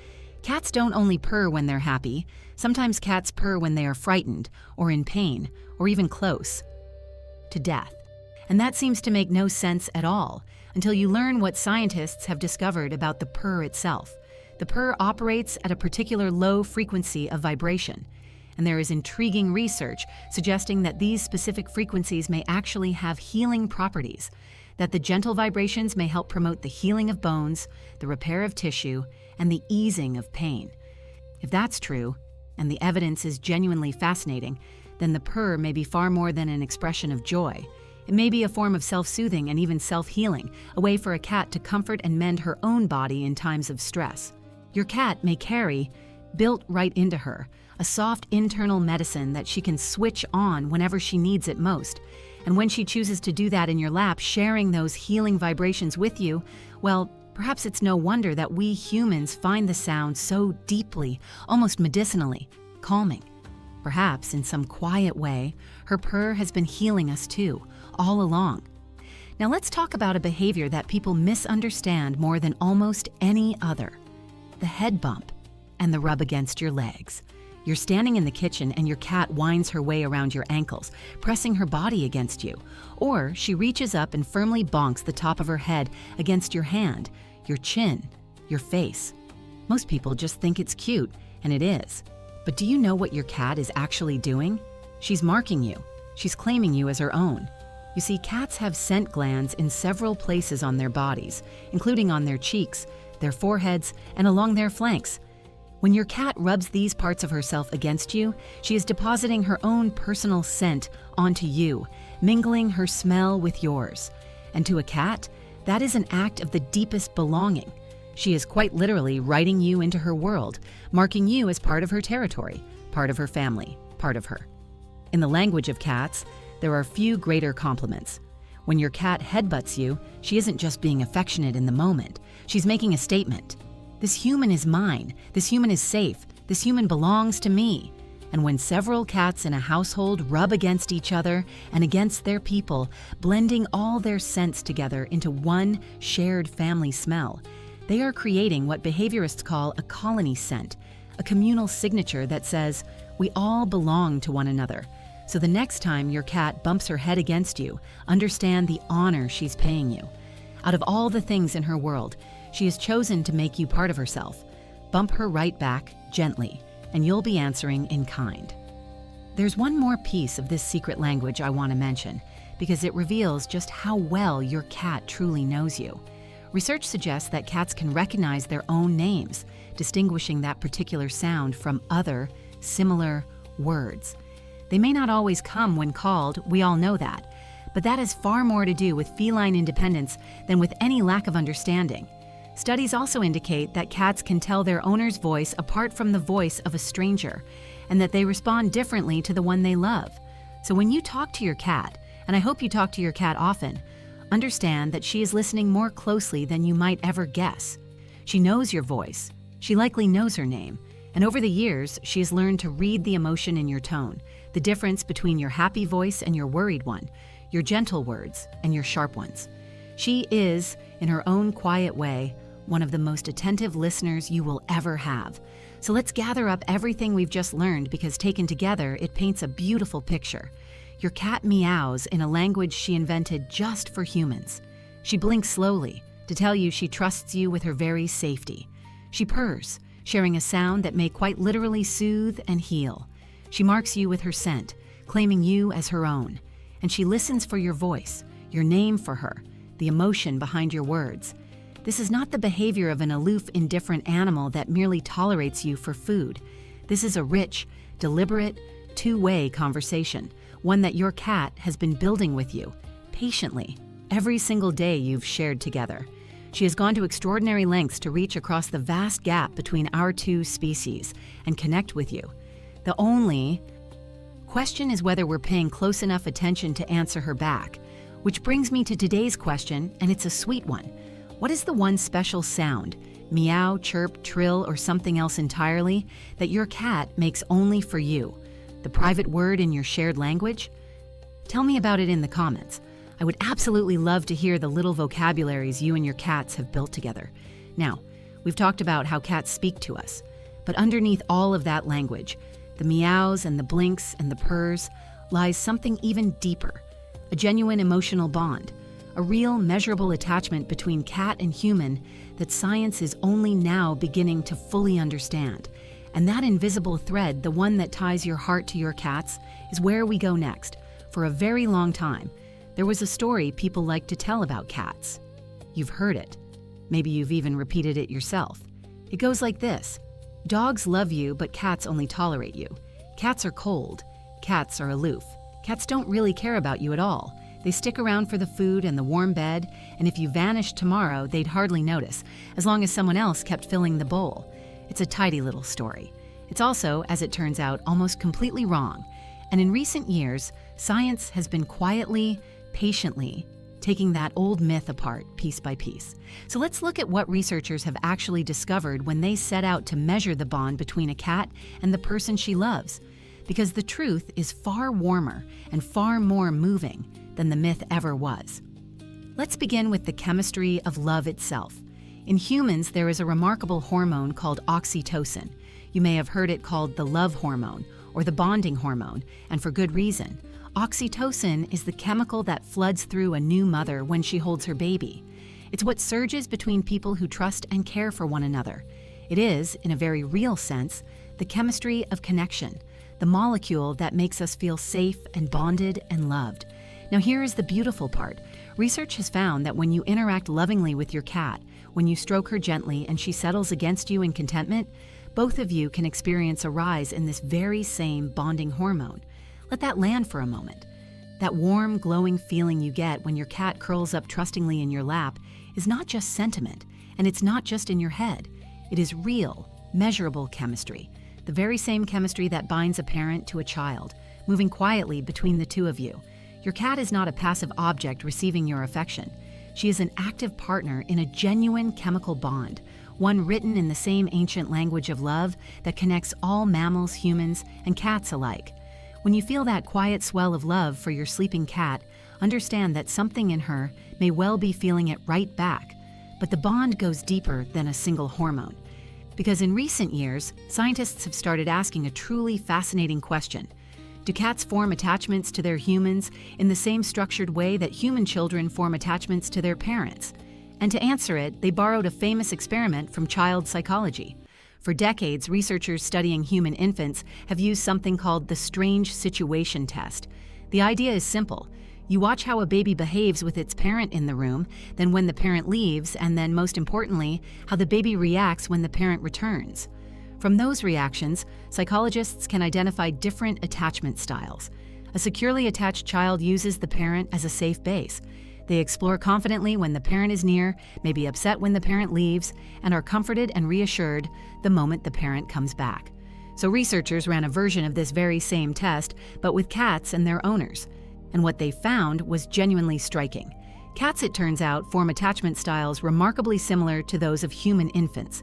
Cats don't only purr when they're happy. Sometimes cats purr when they are frightened, or in pain, or even close to death. And that seems to make no sense at all until you learn what scientists have discovered about the purr itself. The purr operates at a particular low frequency of vibration, and there is intriguing research suggesting that these specific frequencies may actually have healing properties, that the gentle vibrations may help promote the healing of bones, the repair of tissue, and the easing of pain. If that's true, and the evidence is genuinely fascinating, then the purr may be far more than an expression of joy. It may be a form of self-soothing and even self-healing, a way for a cat to comfort and mend her own body in times of stress. Your cat may carry, built right into her, a soft internal medicine that she can switch on whenever she needs it most. And when she chooses to do that in your lap, sharing those healing vibrations with you, well, perhaps it's no wonder that we humans find the sound so deeply, almost medicinally, calming. Perhaps, in some quiet way, her purr has been healing us too, all along. Now let's talk about a behavior that people misunderstand more than almost any other: the head bump and the rub against your legs. You're standing in the kitchen and your cat winds her way around your ankles, pressing her body against you. Or she reaches up and firmly bonks the top of her head against your hand, your chin, your face. Most people just think it's cute, and it is. But do you know what your cat is actually doing? She's marking you. She's claiming you as her own. You see, cats have scent glands in several places on their bodies, including on their cheeks, their foreheads, and along their flanks. When your cat rubs these parts of herself against you, she is depositing her own personal scent onto you, mingling her smell with yours. And to a cat, that is an act of the deepest belonging. She is quite literally writing you into her world, marking you as part of her territory, part of her family, part of her. In the language of cats, there are few greater compliments. When your cat headbutts you, she isn't just being affectionate in the moment. She's making a statement. This human is mine. This human is safe. This human belongs to me. And when several cats in a household rub against each other and against their people, blending all their scents together into one shared family smell, they are creating what behaviorists call a colony scent, a communal signature that says, we all belong to one another. So the next time your cat bumps her head against you, understand the honor she's paying you. Out of all the things in her world, she has chosen to make you part of herself. Bump her right back, gently, and you'll be answering in kind. There's one more piece of this secret language I want to mention, because it reveals just how well your cat truly knows you. Research suggests that cats can recognize their own names, distinguishing that particular sound from other, similar words. They may not always come when called, we all know that, but that has far more to do with feline independence than with any lack of understanding. Studies also indicate that cats can tell their owner's voice apart from the voice of a stranger, and that they respond differently to the one they love. So when you talk to your cat, and I hope you talk to your cat often, understand that she is listening more closely than you might ever guess. She knows your voice. She likely knows her name. And over the years, she has learned to read the emotion in your tone, the difference between your happy voice and your worried one, your gentle words and your sharp ones. She is, in her own quiet way, one of the most attentive listeners you will ever have. So let's gather up everything we've just learned, because taken together, it paints a beautiful picture. Your cat meows in a language she invented just for humans. She blinks slowly to tell you she trusts you with her very safety. She purrs, sharing a sound that may quite literally soothe and heal. She marks you with her scent, claiming you as her own. And she listens for your voice, your name for her, the emotion behind your words. This is not the behavior of an aloof, indifferent animal that merely tolerates you for food. This is a rich, deliberate, two-way conversation, one that your cat has been building with you, patiently, every single day you've shared together. She has gone to extraordinary lengths to reach across the vast gap between our two species and connect with you. The only question is whether we're paying close enough attention to answer her back. Which brings me to today's question, and it's a sweet one. What is the one special sound, meow, chirp, trill, or something else entirely, that your cat makes only for you? The private word in your shared language? Tell me about it in the comments. I would absolutely love to hear the little vocabularies you and your cats have built together. Now, we've talked about how cats speak to us, but underneath all of that language, the meows and the blinks and the purrs, lies something even deeper, a genuine emotional bond, a real measurable attachment between cat and human that science is only now beginning to fully understand. And that invisible thread, the one that ties your heart to your cat's, is where we go next. For a very long time, there was a story people like to tell about cats. You've heard it. Maybe you've even repeated it yourself. It goes like this. Dogs love you, but cats only tolerate you. Cats are cold. Cats are aloof. Cats don't really care about you at all. They stick around for the food and the warm bed, and if you vanished tomorrow, they'd hardly notice, as long as someone else kept filling the bowl. It's a tidy little story. It's also, as it turns out, almost completely wrong. And in recent years, science has been quietly, patiently taking that old myth apart piece by piece. So let's look at what researchers have actually discovered when they set out to measure the bond between a cat and the person she loves. Because the truth is far warmer and far more moving than the myth ever was. Let's begin with the chemistry of love itself. In humans, there is a remarkable hormone called oxytocin. You may have heard it called the love hormone or the bonding hormone, and for good reason. Oxytocin is the chemical that floods through a new mother when she holds her baby. It's what surges between people who trust and care for one another. It is, in a very real sense, the chemistry of connection, the molecule that makes us feel safe and bonded and loved. Now here is the beautiful part. Research has found that when you interact lovingly with your cat, when you stroke her gently and she settles against you in contentment, Both of you can experience a rise in this very same bonding hormone. Let that land for a moment. That warm, glowing feeling you get when your cat curls up trustingly in your lap is not just sentiment, and it's not just in your head. It is real, measurable chemistry, the very same chemistry that binds a parent to a child, moving quietly between the two of you. Your cat is not a passive object receiving your affection. She is an active partner in a genuine chemical bond, one written in the same ancient language of love that connects all mammals, humans, and cats alike. When you feel that quiet swell of love for your sleeping cat, understand that something in her may well be feeling it right back. But the bond goes deeper than a single hormone. Because in recent years, scientists have started asking a truly fascinating question. Do cats form attachments to their humans in the same structured way that human children form attachments to their parents? And to answer it, they borrowed a famous experiment from child psychology. For decades, researchers studying human infants have used something called the strange situation test. The idea is simple. You watch how a baby behaves with its parent in the room, then when the parent leaves, and then, most importantly, how the baby reacts when the parent returns. From those reactions, psychologists can identify different attachment styles. A securely attached child uses the parent as a safe base. They explore confidently when the parent is near, may be upset when the parent leaves, and are comforted and reassured the moment the parent comes back. So researchers ran a version of this very same test, but with cats and their owners. And what they found was genuinely striking. Cats, it turns out, form attachment styles remarkably similar to those of human infants.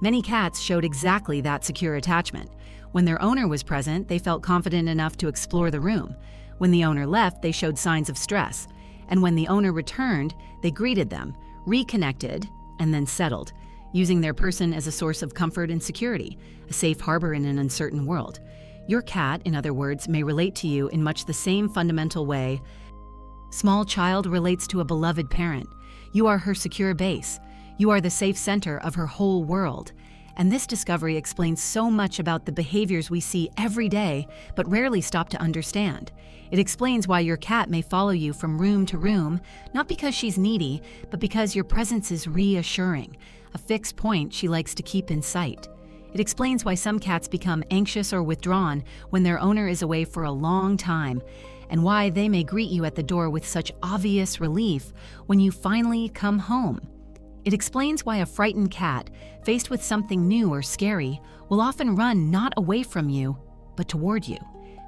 Many cats showed exactly that secure attachment. When their owner was present, they felt confident enough to explore the room. When the owner left, they showed signs of stress. And when the owner returned, they greeted them, reconnected, and then settled, using their person as a source of comfort and security, a safe harbor in an uncertain world. Your cat, in other words, may relate to you in much the same fundamental way. Small child relates to a beloved parent. You are her secure base. You are the safe center of her whole world. And this discovery explains so much about the behaviors we see every day, but rarely stop to understand. It explains why your cat may follow you from room to room, not because she's needy, but because your presence is reassuring, a fixed point she likes to keep in sight. It explains why some cats become anxious or withdrawn when their owner is away for a long time, and why they may greet you at the door with such obvious relief when you finally come home. It explains why a frightened cat, faced with something new or scary, will often run not away from you, but toward you,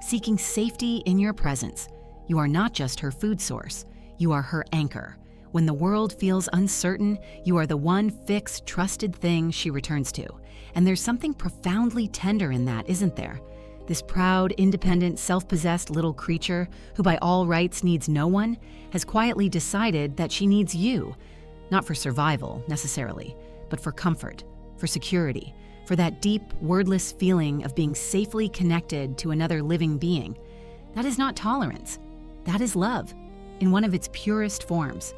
seeking safety in your presence. You are not just her food source, you are her anchor. When the world feels uncertain, you are the one fixed, trusted thing she returns to. And there's something profoundly tender in that, isn't there? This proud, independent, self-possessed little creature, who by all rights needs no one, has quietly decided that she needs you. Not for survival, necessarily, but for comfort, for security, for that deep, wordless feeling of being safely connected to another living being. That is not tolerance. That is love, in one of its purest forms.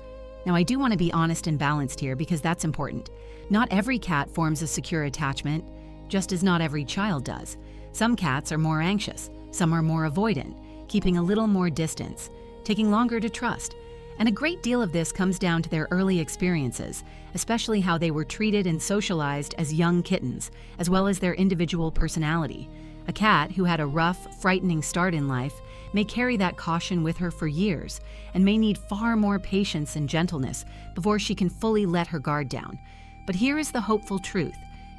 Now, I do want to be honest and balanced here because that's important. Not every cat forms a secure attachment, just as not every child does. Some cats are more anxious, some are more avoidant, keeping a little more distance, taking longer to trust. And a great deal of this comes down to their early experiences, especially how they were treated and socialized as young kittens, as well as their individual personality. A cat who had a rough, frightening start in life may carry that caution with her for years and may need far more patience and gentleness before she can fully let her guard down. But here is the hopeful truth,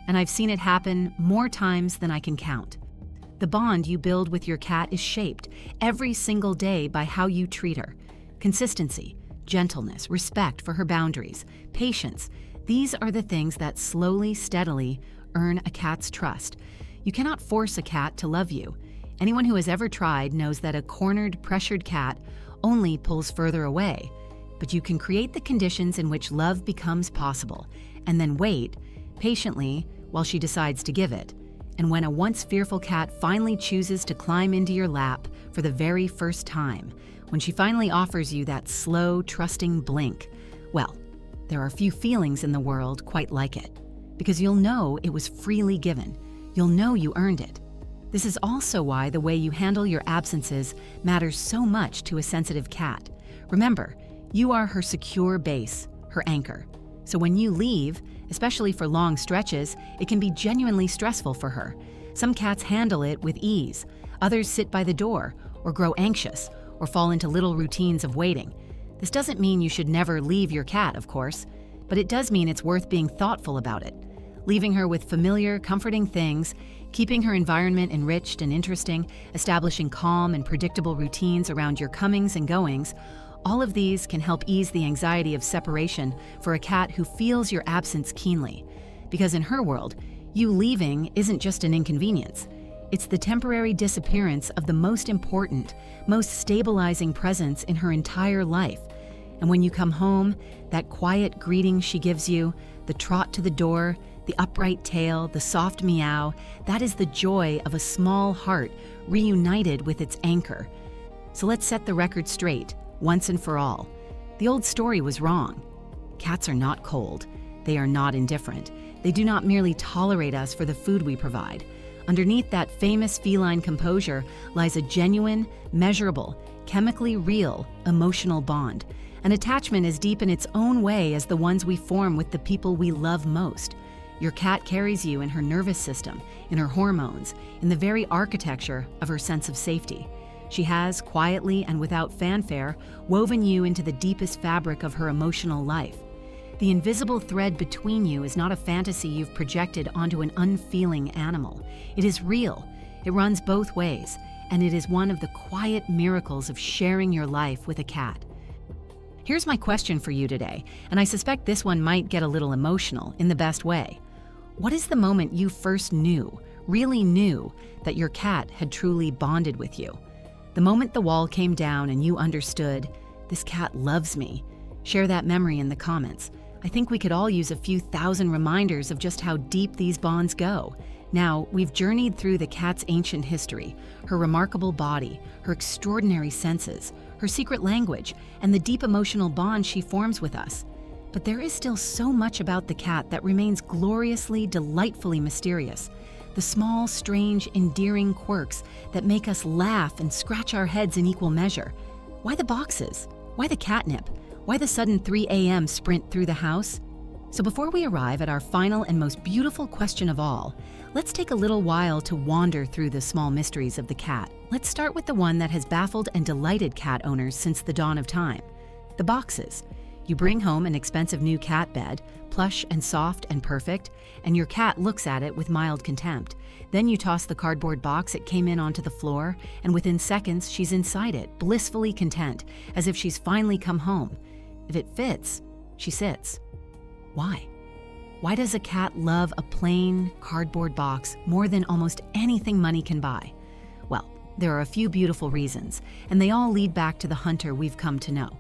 and I've seen it happen more times than I can count. The bond you build with your cat is shaped every single day by how you treat her. Consistency, gentleness, respect for her boundaries, patience, these are the things that slowly, steadily earn a cat's trust. You cannot force a cat to love you. Anyone who has ever tried knows that a cornered, pressured cat only pulls further away. But you can create the conditions in which love becomes possible, and then wait patiently while she decides to give it. And when a once fearful cat finally chooses to climb into your lap for the very first time, when she finally offers you that slow, trusting blink, well, there are few feelings in the world quite like it, because you'll know it was freely given. You'll know you earned it. This is also why the way you handle your absences matters so much to a sensitive cat. Remember, you are her secure base, her anchor. So when you leave, especially for long stretches, it can be genuinely stressful for her. Some cats handle it with ease. Others sit by the door, or grow anxious, or fall into little routines of waiting. This doesn't mean you should never leave your cat, of course, but it does mean it's worth being thoughtful about it. Leaving her with familiar, comforting things, keeping her environment enriched and interesting, establishing calm and predictable routines around your comings and goings, all of these can help ease the anxiety of separation for a cat who feels your absence keenly. Because in her world, you leaving isn't just an inconvenience. It's the temporary disappearance of the most important, most stabilizing presence in her entire life. And when you come home, that quiet greeting she gives you, the trot to the door, the upright tail, the soft meow, that is the joy of a small heart reunited with its anchor. So let's set the record straight, once and for all. The old story was wrong. Cats are not cold. They are not indifferent. They do not merely tolerate us for the food we provide. Underneath that famous feline composure lies a genuine, measurable, chemically real, emotional bond. An attachment as deep in its own way as the ones we form with the people we love most. Your cat carries you in her nervous system, in her hormones, in the very architecture of her sense of safety. She has, quietly and without fanfare, woven you into the deepest fabric of her emotional life. The invisible thread between you is not a fantasy you've projected onto an unfeeling animal. It is real. It runs both ways, and it is one of the quiet miracles of sharing your life with a cat. Here's my question for you today, and I suspect this one might get a little emotional in the best way. What is the moment you first knew, really knew, that your cat had truly bonded with you? The moment the wall came down and you understood, this cat loves me. Share that memory in the comments. I think we could all use a few thousand reminders of just how deep these bonds go. Now, we've journeyed through the cat's ancient history, her remarkable body, her extraordinary senses, her secret language, and the deep emotional bond she forms with us. But there is still so much about the cat that remains gloriously, delightfully mysterious. The small, strange, endearing quirks that make us laugh and scratch our heads in equal measure. Why the boxes? Why the catnip? Why the sudden 3 a.m. sprint through the house? So before we arrive at our final and most beautiful question of all, let's take a little while to wander through the small mysteries of the cat. Let's start with the one that has baffled and delighted cat owners since the dawn of time: the boxes. You bring home an expensive new cat bed, plush and soft and perfect, and your cat looks at it with mild contempt. Then you toss the cardboard box it came in onto the floor, and within seconds she's inside it, blissfully content, as if she's finally come home. If it fits, she sits. Why? Why does a cat love a plain cardboard box more than almost anything money can buy? Well, there are a few beautiful reasons, and they all lead back to the hunter we've come to know.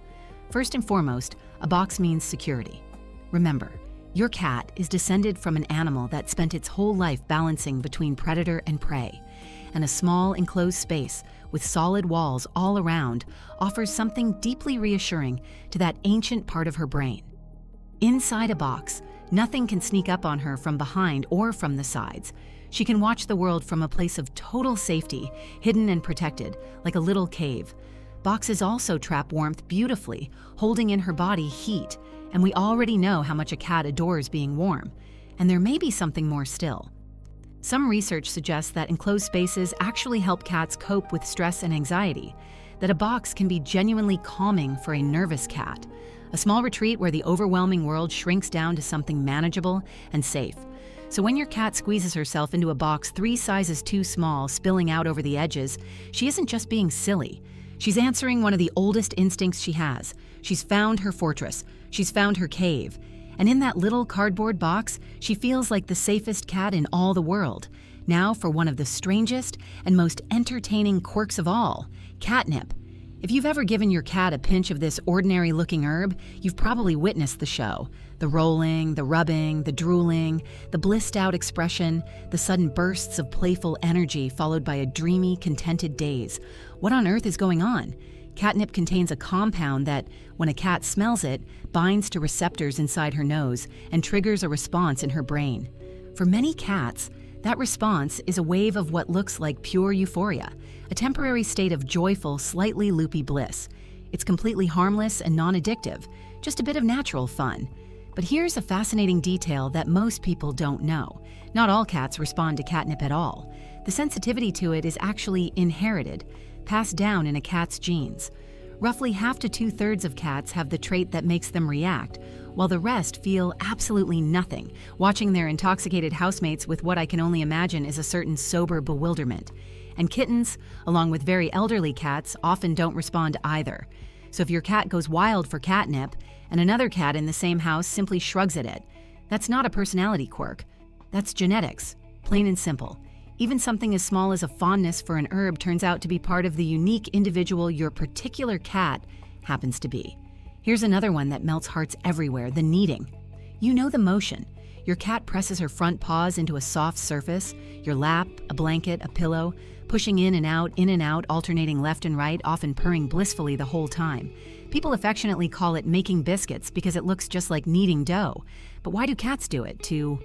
First and foremost, a box means security. Remember, your cat is descended from an animal that spent its whole life balancing between predator and prey, and a small enclosed space with solid walls all around offers something deeply reassuring to that ancient part of her brain. Inside a box, nothing can sneak up on her from behind or from the sides. She can watch the world from a place of total safety, hidden and protected, like a little cave. Boxes also trap warmth beautifully, holding in her body heat, and we already know how much a cat adores being warm. And there may be something more still. Some research suggests that enclosed spaces actually help cats cope with stress and anxiety, that a box can be genuinely calming for a nervous cat, a small retreat where the overwhelming world shrinks down to something manageable and safe. So when your cat squeezes herself into a box 3 sizes too small, spilling out over the edges, she isn't just being silly. She's answering one of the oldest instincts she has. She's found her fortress. She's found her cave. And in that little cardboard box, she feels like the safest cat in all the world. Now for one of the strangest and most entertaining quirks of all, catnip. If you've ever given your cat a pinch of this ordinary-looking herb, you've probably witnessed the show. The rolling, the rubbing, the drooling, the blissed-out expression, the sudden bursts of playful energy followed by a dreamy, contented daze. What on earth is going on? Catnip contains a compound that, when a cat smells it, binds to receptors inside her nose and triggers a response in her brain. For many cats, that response is a wave of what looks like pure euphoria, a temporary state of joyful, slightly loopy bliss. It's completely harmless and non-addictive, just a bit of natural fun. But here's a fascinating detail that most people don't know. Not all cats respond to catnip at all. The sensitivity to it is actually inherited, passed down in a cat's genes. Roughly half to two-thirds of cats have the trait that makes them react, while the rest feel absolutely nothing, watching their intoxicated housemates with what I can only imagine is a certain sober bewilderment. And kittens, along with very elderly cats, often don't respond either. So if your cat goes wild for catnip, and another cat in the same house simply shrugs at it, that's not a personality quirk. That's genetics, plain and simple. Even something as small as a fondness for an herb turns out to be part of the unique individual your particular cat happens to be. Here's another one that melts hearts everywhere, the kneading. You know the motion. Your cat presses her front paws into a soft surface, your lap, a blanket, a pillow, pushing in and out, alternating left and right, often purring blissfully the whole time. People affectionately call it making biscuits because it looks just like kneading dough. But why do cats do it? To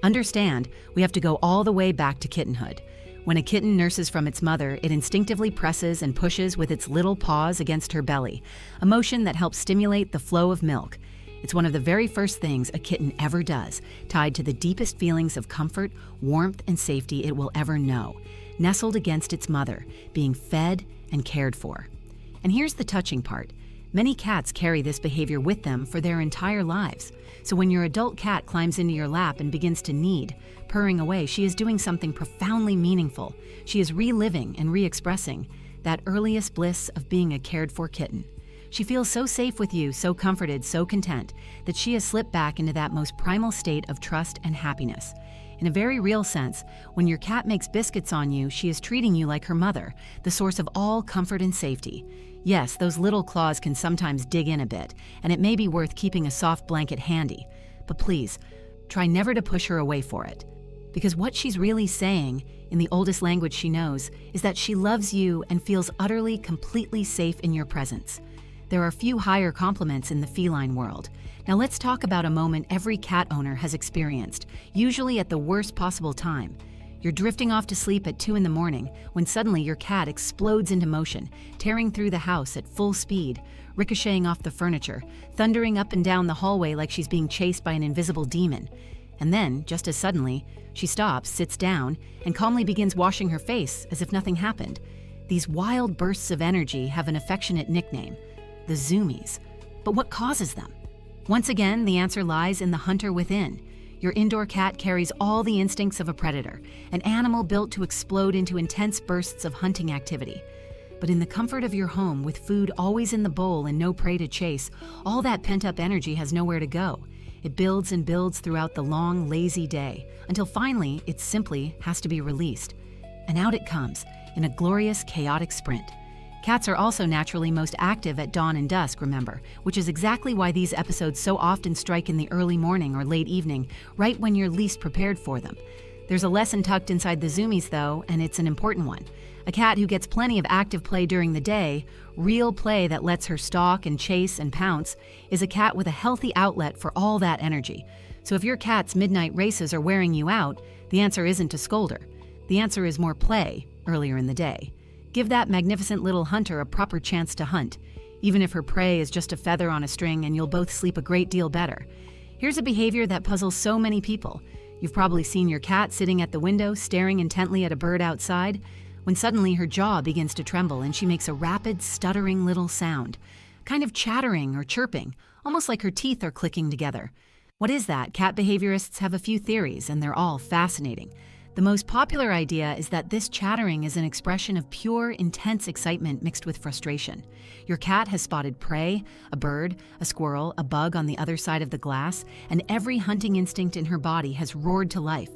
understand, we have to go all the way back to kittenhood. When a kitten nurses from its mother, it instinctively presses and pushes with its little paws against her belly, a motion that helps stimulate the flow of milk. It's one of the very first things a kitten ever does, tied to the deepest feelings of comfort, warmth, and safety it will ever know, nestled against its mother, being fed and cared for. And here's the touching part. Many cats carry this behavior with them for their entire lives. So when your adult cat climbs into your lap and begins to knead, purring away, she is doing something profoundly meaningful. She is reliving and re-expressing that earliest bliss of being a cared-for kitten. She feels so safe with you, so comforted, so content, that she has slipped back into that most primal state of trust and happiness. In a very real sense, when your cat makes biscuits on you, she is treating you like her mother, the source of all comfort and safety. Yes, those little claws can sometimes dig in a bit, and it may be worth keeping a soft blanket handy. But please, try never to push her away for it. Because what she's really saying, in the oldest language she knows, is that she loves you and feels utterly, completely safe in your presence. There are few higher compliments in the feline world. Now let's talk about a moment every cat owner has experienced, usually at the worst possible time. You're drifting off to sleep at 2 a.m. when suddenly your cat explodes into motion, tearing through the house at full speed, ricocheting off the furniture, thundering up and down the hallway like she's being chased by an invisible demon. And then, just as suddenly, she stops, sits down, and calmly begins washing her face as if nothing happened. These wild bursts of energy have an affectionate nickname, the zoomies. But what causes them? Once again, the answer lies in the hunter within. Your indoor cat carries all the instincts of a predator, an animal built to explode into intense bursts of hunting activity. But in the comfort of your home, with food always in the bowl and no prey to chase, all that pent-up energy has nowhere to go. It builds and builds throughout the long, lazy day, until finally it simply has to be released. And out it comes, in a glorious, chaotic sprint. Cats are also naturally most active at dawn and dusk, remember, which is exactly why these episodes so often strike in the early morning or late evening, right when you're least prepared for them. There's a lesson tucked inside the zoomies, though, and it's an important one. A cat who gets plenty of active play during the day, real play that lets her stalk and chase and pounce, is a cat with a healthy outlet for all that energy. So if your cat's midnight races are wearing you out, the answer isn't to scold her. The answer is more play earlier in the day. Give that magnificent little hunter a proper chance to hunt, even if her prey is just a feather on a string, and you'll both sleep a great deal better. Here's a behavior that puzzles so many people. You've probably seen your cat sitting at the window, staring intently at a bird outside, when suddenly her jaw begins to tremble and she makes a rapid, stuttering little sound, kind of chattering or chirping, almost like her teeth are clicking together. What is that? Cat behaviorists have a few theories, and they're all fascinating. The most popular idea is that this chattering is an expression of pure, intense excitement mixed with frustration. Your cat has spotted prey, a bird, a squirrel, a bug on the other side of the glass, and every hunting instinct in her body has roared to life.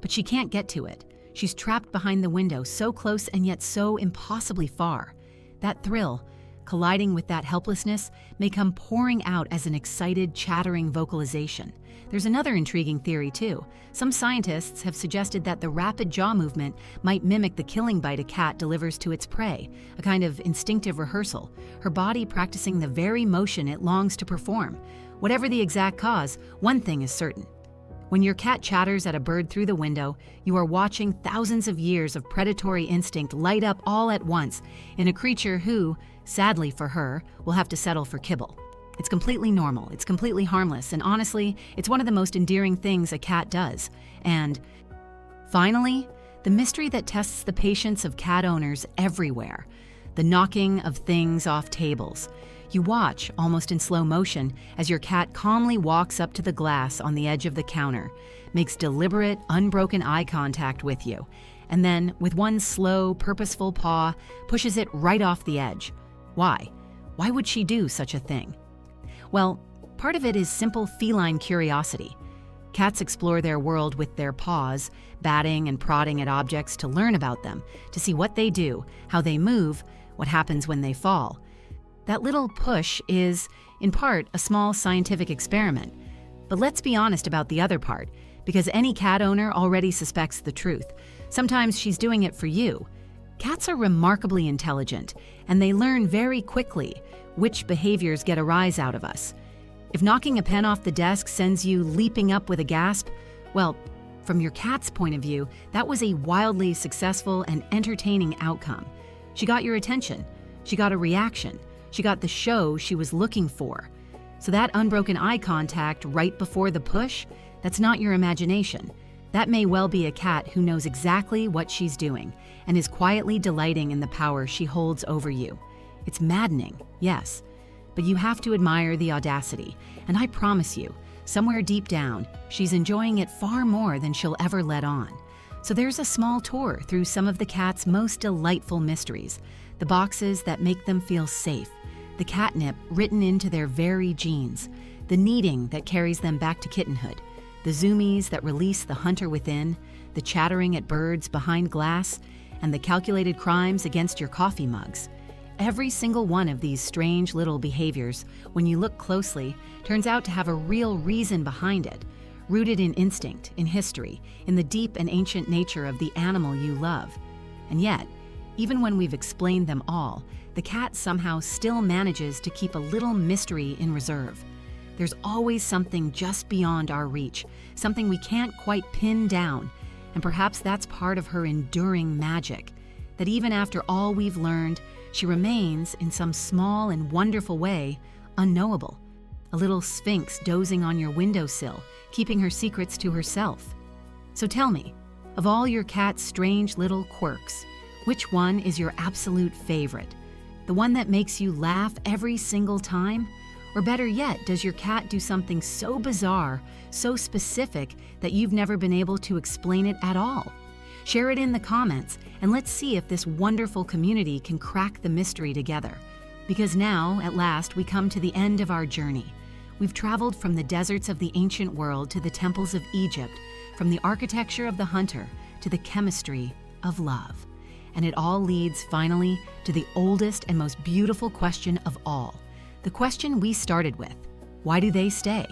But she can't get to it. She's trapped behind the window, so close and yet so impossibly far. That thrill, colliding with that helplessness, may come pouring out as an excited, chattering vocalization. There's another intriguing theory, too. Some scientists have suggested that the rapid jaw movement might mimic the killing bite a cat delivers to its prey, a kind of instinctive rehearsal, her body practicing the very motion it longs to perform. Whatever the exact cause, one thing is certain. When your cat chatters at a bird through the window, you are watching thousands of years of predatory instinct light up all at once in a creature who, sadly for her, will have to settle for kibble. It's completely normal, it's completely harmless, and honestly, it's one of the most endearing things a cat does. And finally, the mystery that tests the patience of cat owners everywhere: the knocking of things off tables. You watch, almost in slow motion, as your cat calmly walks up to the glass on the edge of the counter, makes deliberate, unbroken eye contact with you, and then, with one slow, purposeful paw, pushes it right off the edge. Why? Why would she do such a thing? Well, part of it is simple feline curiosity. Cats explore their world with their paws, batting and prodding at objects to learn about them, to see what they do, how they move, what happens when they fall. That little push is, in part, a small scientific experiment. But let's be honest about the other part, because any cat owner already suspects the truth. Sometimes she's doing it for you. Cats are remarkably intelligent, and they learn very quickly which behaviors get a rise out of us. If knocking a pen off the desk sends you leaping up with a gasp, well, from your cat's point of view, that was a wildly successful and entertaining outcome. She got your attention. She got a reaction. She got the show she was looking for. So that unbroken eye contact right before the push, that's not your imagination. That may well be a cat who knows exactly what she's doing and is quietly delighting in the power she holds over you. It's maddening, yes, but you have to admire the audacity, and I promise you, somewhere deep down, she's enjoying it far more than she'll ever let on. So there's a small tour through some of the cat's most delightful mysteries, the boxes that make them feel safe, the catnip written into their very genes, the kneading that carries them back to kittenhood, the zoomies that release the hunter within, the chattering at birds behind glass, and the calculated crimes against your coffee mugs. Every single one of these strange little behaviors, when you look closely, turns out to have a real reason behind it, rooted in instinct, in history, in the deep and ancient nature of the animal you love. And yet, even when we've explained them all, the cat somehow still manages to keep a little mystery in reserve. There's always something just beyond our reach, something we can't quite pin down, and perhaps that's part of her enduring magic, that even after all we've learned, she remains, in some small and wonderful way, unknowable. A little sphinx dozing on your windowsill, keeping her secrets to herself. So tell me, of all your cat's strange little quirks, which one is your absolute favorite? The one that makes you laugh every single time? Or better yet, does your cat do something so bizarre, so specific, that you've never been able to explain it at all? Share it in the comments, and let's see if this wonderful community can crack the mystery together. Because now, at last, we come to the end of our journey. We've traveled from the deserts of the ancient world to the temples of Egypt, from the architecture of the hunter to the chemistry of love. And it all leads, finally, to the oldest and most beautiful question of all. The question we started with: why do they stay?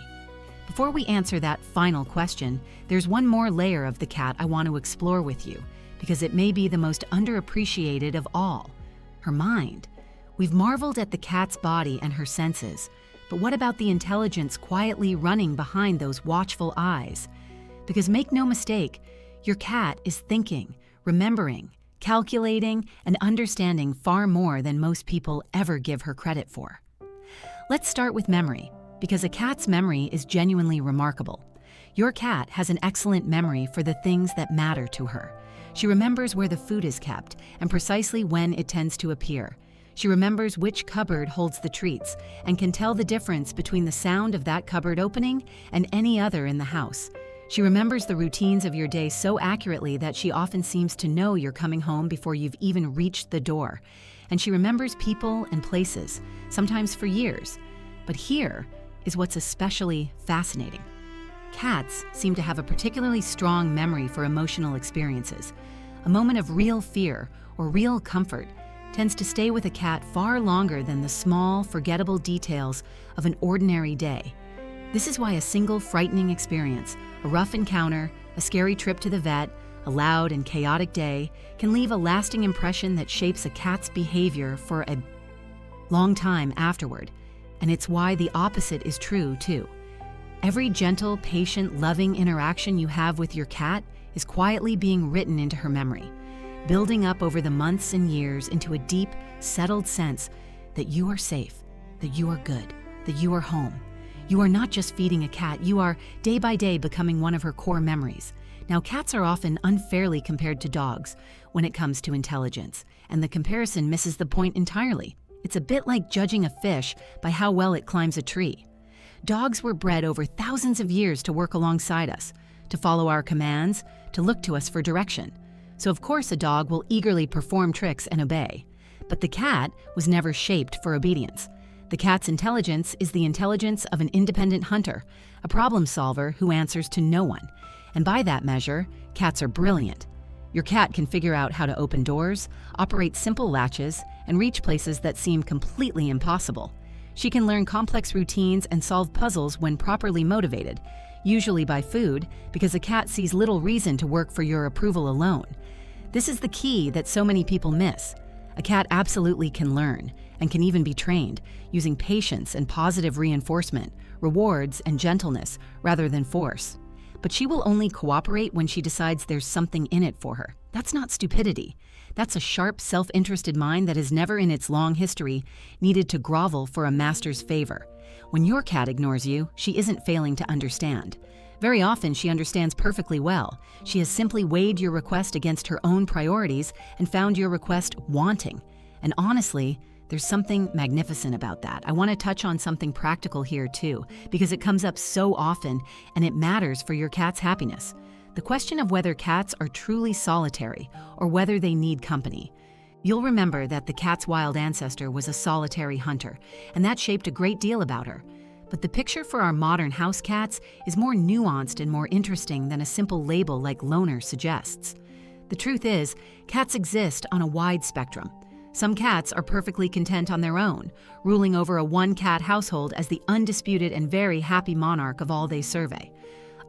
Before we answer that final question, there's one more layer of the cat I want to explore with you, because it may be the most underappreciated of all: her mind. We've marveled at the cat's body and her senses, but what about the intelligence quietly running behind those watchful eyes? Because make no mistake, your cat is thinking, remembering, calculating, and understanding far more than most people ever give her credit for. Let's start with memory, because a cat's memory is genuinely remarkable. Your cat has an excellent memory for the things that matter to her. She remembers where the food is kept and precisely when it tends to appear. She remembers which cupboard holds the treats and can tell the difference between the sound of that cupboard opening and any other in the house. She remembers the routines of your day so accurately that she often seems to know you're coming home before you've even reached the door. And she remembers people and places, sometimes for years. But here is what's especially fascinating. Cats seem to have a particularly strong memory for emotional experiences. A moment of real fear or real comfort tends to stay with a cat far longer than the small, forgettable details of an ordinary day. This is why a single frightening experience, a rough encounter, a scary trip to the vet, a loud and chaotic day, can leave a lasting impression that shapes a cat's behavior for a long time afterward. And it's why the opposite is true, too. Every gentle, patient, loving interaction you have with your cat is quietly being written into her memory, building up over the months and years into a deep, settled sense that you are safe, that you are good, that you are home. You are not just feeding a cat, you are day by day becoming one of her core memories. Now, cats are often unfairly compared to dogs when it comes to intelligence, and the comparison misses the point entirely. It's a bit like judging a fish by how well it climbs a tree. Dogs were bred over thousands of years to work alongside us, to follow our commands, to look to us for direction. So of course a dog will eagerly perform tricks and obey. But the cat was never shaped for obedience. The cat's intelligence is the intelligence of an independent hunter, a problem solver who answers to no one. And by that measure, cats are brilliant. Your cat can figure out how to open doors, operate simple latches, and reach places that seem completely impossible. She can learn complex routines and solve puzzles when properly motivated, usually by food, because a cat sees little reason to work for your approval alone. This is the key that so many people miss. A cat absolutely can learn, and can even be trained, using patience and positive reinforcement, rewards and gentleness, rather than force. But she will only cooperate when she decides there's something in it for her. That's not stupidity. That's a sharp, self-interested mind that has never in its long history needed to grovel for a master's favor. When your cat ignores you, she isn't failing to understand. Very often she understands perfectly well. She has simply weighed your request against her own priorities and found your request wanting. And honestly, there's something magnificent about that. I want to touch on something practical here too, because it comes up so often and it matters for your cat's happiness. The question of whether cats are truly solitary or whether they need company. You'll remember that the cat's wild ancestor was a solitary hunter, and that shaped a great deal about her. But the picture for our modern house cats is more nuanced and more interesting than a simple label like loner suggests. The truth is, cats exist on a wide spectrum. Some cats are perfectly content on their own, ruling over a one-cat household as the undisputed and very happy monarch of all they survey.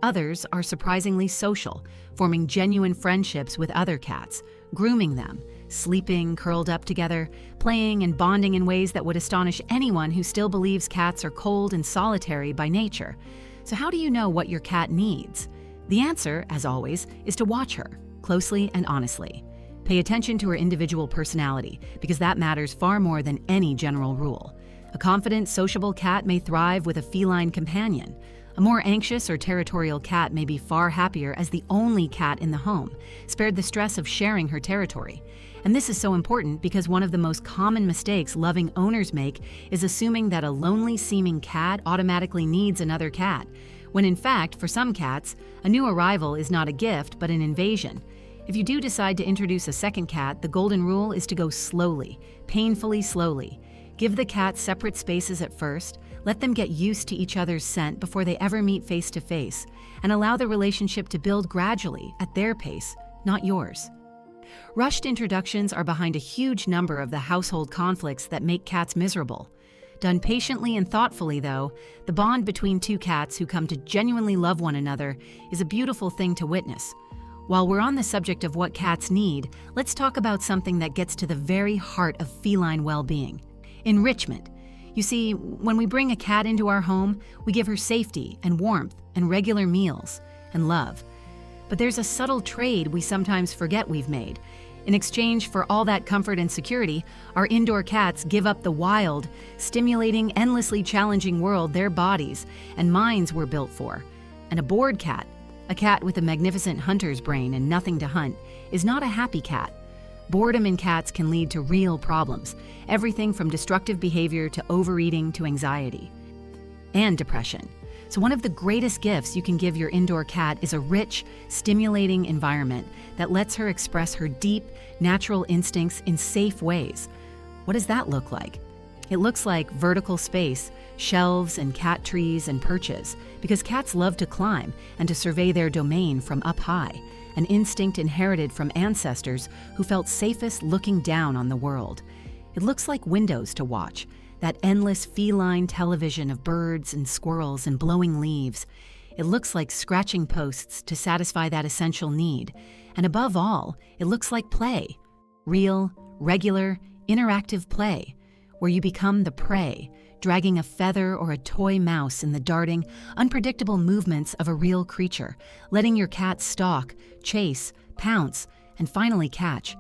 Others are surprisingly social, forming genuine friendships with other cats, grooming them, sleeping curled up together, playing and bonding in ways that would astonish anyone who still believes cats are cold and solitary by nature. So how do you know what your cat needs? The answer, as always, is to watch her, closely and honestly. Pay attention to her individual personality, because that matters far more than any general rule. A confident, sociable cat may thrive with a feline companion. A more anxious or territorial cat may be far happier as the only cat in the home, spared the stress of sharing her territory. And this is so important because one of the most common mistakes loving owners make is assuming that a lonely-seeming cat automatically needs another cat, when in fact, for some cats, a new arrival is not a gift but an invasion. If you do decide to introduce a second cat, the golden rule is to go slowly, painfully slowly. Give the cats separate spaces at first, let them get used to each other's scent before they ever meet face to face, and allow the relationship to build gradually, at their pace, not yours. Rushed introductions are behind a huge number of the household conflicts that make cats miserable. Done patiently and thoughtfully, though, the bond between two cats who come to genuinely love one another is a beautiful thing to witness. While we're on the subject of what cats need, let's talk about something that gets to the very heart of feline well-being: enrichment. You see, when we bring a cat into our home, we give her safety and warmth and regular meals and love. But there's a subtle trade we sometimes forget we've made. In exchange for all that comfort and security, our indoor cats give up the wild, stimulating, endlessly challenging world their bodies and minds were built for. And a bored cat, a cat with a magnificent hunter's brain and nothing to hunt, is not a happy cat. Boredom in cats can lead to real problems, everything from destructive behavior to overeating to anxiety and depression. So one of the greatest gifts you can give your indoor cat is a rich, stimulating environment that lets her express her deep, natural instincts in safe ways. What does that look like? It looks like vertical space, shelves and cat trees and perches, because cats love to climb and to survey their domain from up high, an instinct inherited from ancestors who felt safest looking down on the world. It looks like windows to watch, that endless feline television of birds and squirrels and blowing leaves. It looks like scratching posts to satisfy that essential need. And above all, it looks like play. Real, regular, interactive play, where you become the prey, dragging a feather or a toy mouse in the darting, unpredictable movements of a real creature, letting your cat stalk, chase, pounce, and finally catch.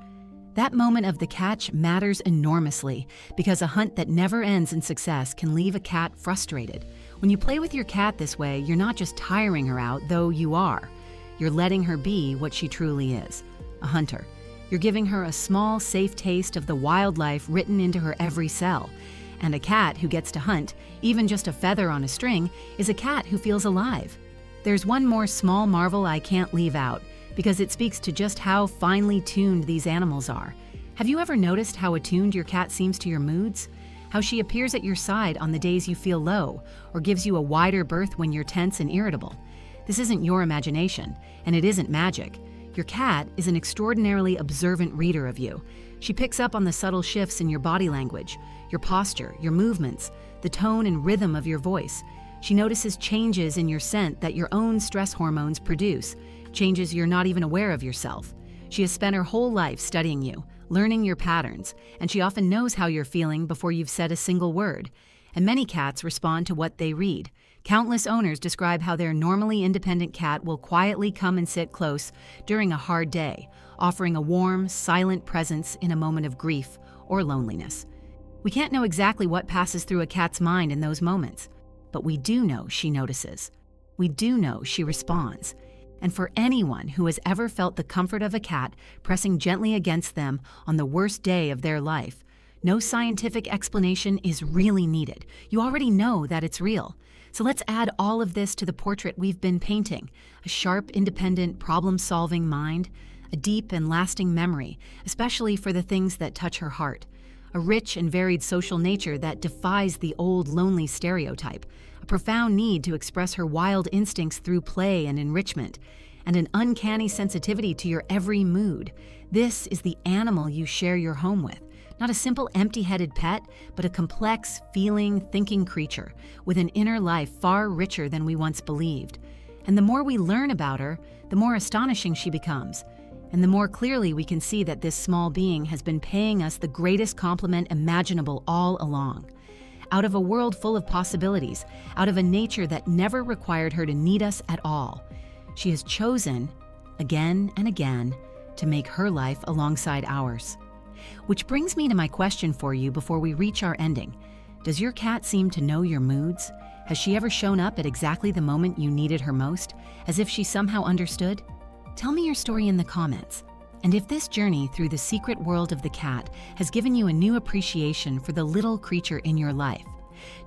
That moment of the catch matters enormously because a hunt that never ends in success can leave a cat frustrated. When you play with your cat this way, you're not just tiring her out, though you are. You're letting her be what she truly is, a hunter. You're giving her a small, safe taste of the wildlife written into her every cell. And a cat who gets to hunt, even just a feather on a string, is a cat who feels alive. There's one more small marvel I can't leave out, because it speaks to just how finely tuned these animals are. Have you ever noticed how attuned your cat seems to your moods? How she appears at your side on the days you feel low, or gives you a wider berth when you're tense and irritable? This isn't your imagination, and it isn't magic. Your cat is an extraordinarily observant reader of you. She picks up on the subtle shifts in your body language, your posture, your movements, the tone and rhythm of your voice. She notices changes in your scent that your own stress hormones produce, changes you're not even aware of yourself. She has spent her whole life studying you, learning your patterns, and she often knows how you're feeling before you've said a single word. And many cats respond to what they read. Countless owners describe how their normally independent cat will quietly come and sit close during a hard day, offering a warm, silent presence in a moment of grief or loneliness. We can't know exactly what passes through a cat's mind in those moments, but we do know she notices. We do know she responds. And for anyone who has ever felt the comfort of a cat pressing gently against them on the worst day of their life, no scientific explanation is really needed. You already know that it's real. So let's add all of this to the portrait we've been painting: a sharp, independent, problem-solving mind, a deep and lasting memory, especially for the things that touch her heart, a rich and varied social nature that defies the old lonely stereotype, a profound need to express her wild instincts through play and enrichment, and an uncanny sensitivity to your every mood. This is the animal you share your home with. Not a simple empty-headed pet, but a complex, feeling, thinking creature with an inner life far richer than we once believed. And the more we learn about her, the more astonishing she becomes. And the more clearly we can see that this small being has been paying us the greatest compliment imaginable all along. Out of a world full of possibilities, out of a nature that never required her to need us at all, she has chosen, again and again, to make her life alongside ours. Which brings me to my question for you before we reach our ending. Does your cat seem to know your moods? Has she ever shown up at exactly the moment you needed her most, as if she somehow understood? Tell me your story in the comments. And if this journey through the secret world of the cat has given you a new appreciation for the little creature in your life,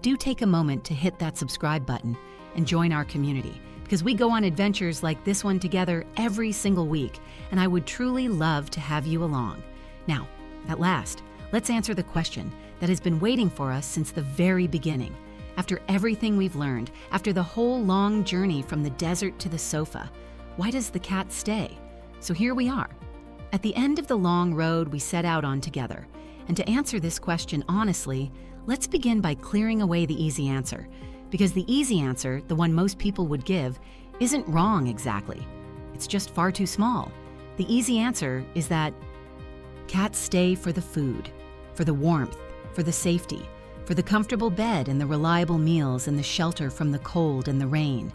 do take a moment to hit that subscribe button and join our community, because we go on adventures like this one together every single week, and I would truly love to have you along. Now, at last, let's answer the question that has been waiting for us since the very beginning. After everything we've learned, after the whole long journey from the desert to the sofa, why does the cat stay? So here we are, at the end of the long road we set out on together. And to answer this question honestly, let's begin by clearing away the easy answer. Because the easy answer, the one most people would give, isn't wrong exactly. It's just far too small. The easy answer is that cats stay for the food, for the warmth, for the safety, for the comfortable bed and the reliable meals and the shelter from the cold and the rain.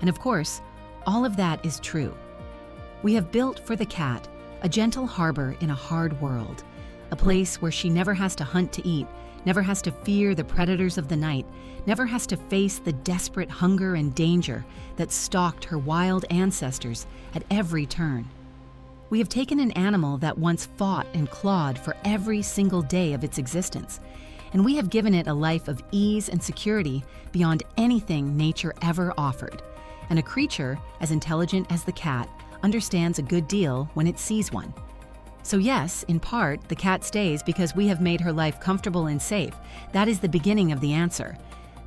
And of course, all of that is true. We have built for the cat a gentle harbor in a hard world, a place where she never has to hunt to eat, never has to fear the predators of the night, never has to face the desperate hunger and danger that stalked her wild ancestors at every turn. We have taken an animal that once fought and clawed for every single day of its existence, and we have given it a life of ease and security beyond anything nature ever offered. And a creature as intelligent as the cat understands a good deal when it sees one. So yes, in part, the cat stays because we have made her life comfortable and safe. That is the beginning of the answer.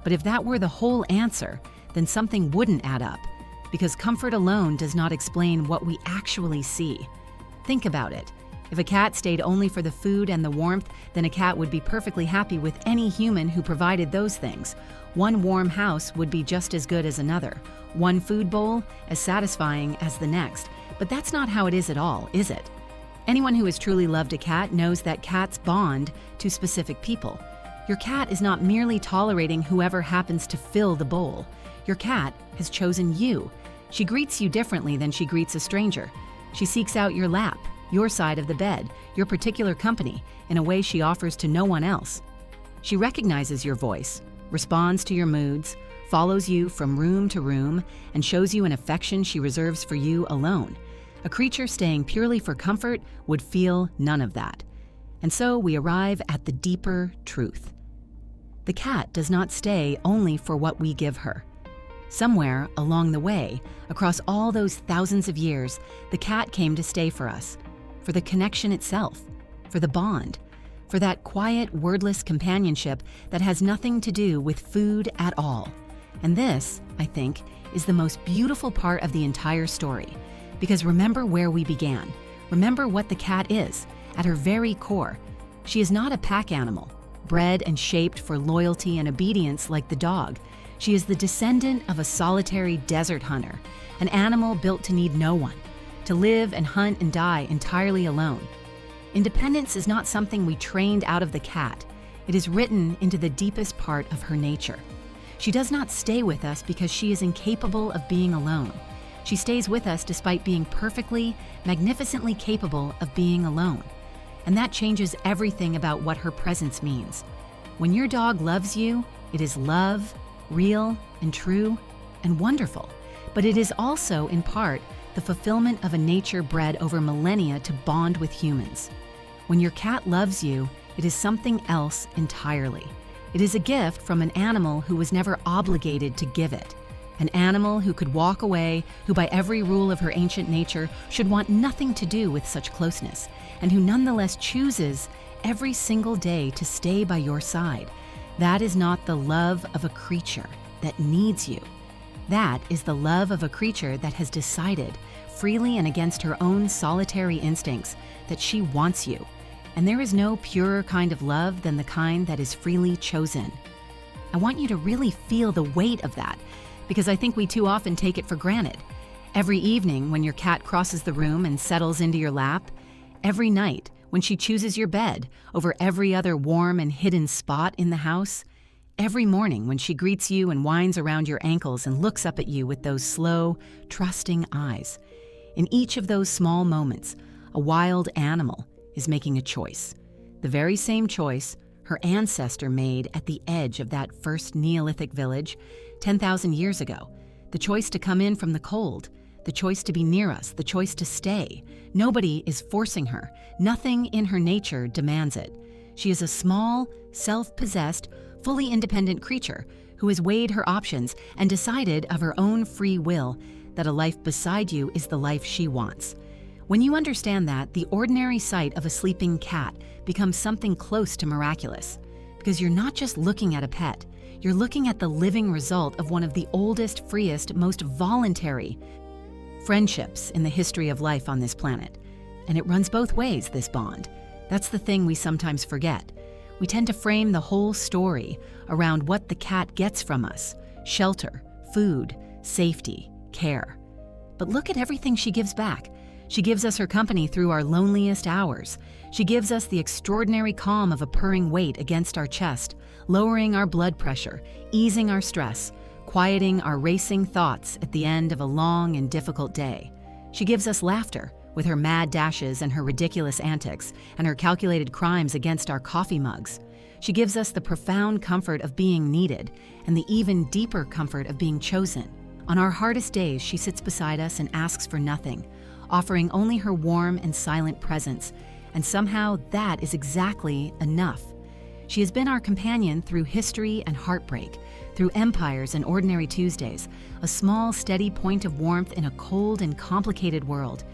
But if that were the whole answer, then something wouldn't add up, because comfort alone does not explain what we actually see. Think about it. If a cat stayed only for the food and the warmth, then a cat would be perfectly happy with any human who provided those things. One warm house would be just as good as another. One food bowl as satisfying as the next. But that's not how it is at all, is it? Anyone who has truly loved a cat knows that cats bond to specific people. Your cat is not merely tolerating whoever happens to fill the bowl. Your cat has chosen you. She greets you differently than she greets a stranger. She seeks out your lap, your side of the bed, your particular company, in a way she offers to no one else. She recognizes your voice, responds to your moods, follows you from room to room, and shows you an affection she reserves for you alone. A creature staying purely for comfort would feel none of that. And so we arrive at the deeper truth. The cat does not stay only for what we give her. Somewhere along the way, across all those thousands of years, the cat came to stay for us, for the connection itself, for the bond, for that quiet, wordless companionship that has nothing to do with food at all. And this, I think, is the most beautiful part of the entire story. Because remember where we began. Remember what the cat is, at her very core. She is not a pack animal, bred and shaped for loyalty and obedience like the dog. She is the descendant of a solitary desert hunter, an animal built to need no one, to live and hunt and die entirely alone. Independence is not something we trained out of the cat. It is written into the deepest part of her nature. She does not stay with us because she is incapable of being alone. She stays with us despite being perfectly, magnificently capable of being alone. And that changes everything about what her presence means. When your dog loves you, it is love, real and true and wonderful. But it is also, in part, the fulfillment of a nature bred over millennia to bond with humans. When your cat loves you, it is something else entirely. It is a gift from an animal who was never obligated to give it. An animal who could walk away, who by every rule of her ancient nature should want nothing to do with such closeness, and who nonetheless chooses every single day to stay by your side. That is not the love of a creature that needs you. That is the love of a creature that has decided, freely and against her own solitary instincts, that she wants you. And there is no purer kind of love than the kind that is freely chosen. I want you to really feel the weight of that, because I think we too often take it for granted. Every evening when your cat crosses the room and settles into your lap, every night when she chooses your bed over every other warm and hidden spot in the house, every morning when she greets you and winds around your ankles and looks up at you with those slow, trusting eyes. In each of those small moments, a wild animal is making a choice. The very same choice her ancestor made at the edge of that first Neolithic village 10,000 years ago. The choice to come in from the cold, the choice to be near us, the choice to stay. Nobody is forcing her. Nothing in her nature demands it. She is a small, self-possessed, fully independent creature who has weighed her options and decided of her own free will that a life beside you is the life she wants. When you understand that, the ordinary sight of a sleeping cat becomes something close to miraculous, because you're not just looking at a pet, you're looking at the living result of one of the oldest, freest, most voluntary friendships in the history of life on this planet. And it runs both ways, this bond. That's the thing we sometimes forget. We tend to frame the whole story around what the cat gets from us: shelter, food, safety, care. But look at everything she gives back. She gives us her company through our loneliest hours. She gives us the extraordinary calm of a purring weight against our chest, lowering our blood pressure, easing our stress, quieting our racing thoughts at the end of a long and difficult day. She gives us laughter with her mad dashes and her ridiculous antics and her calculated crimes against our coffee mugs. She gives us the profound comfort of being needed and the even deeper comfort of being chosen. On our hardest days, she sits beside us and asks for nothing, offering only her warm and silent presence, and somehow that is exactly enough. She has been our companion through history and heartbreak, through empires and ordinary Tuesdays, a small, steady point of warmth in a cold and complicated world.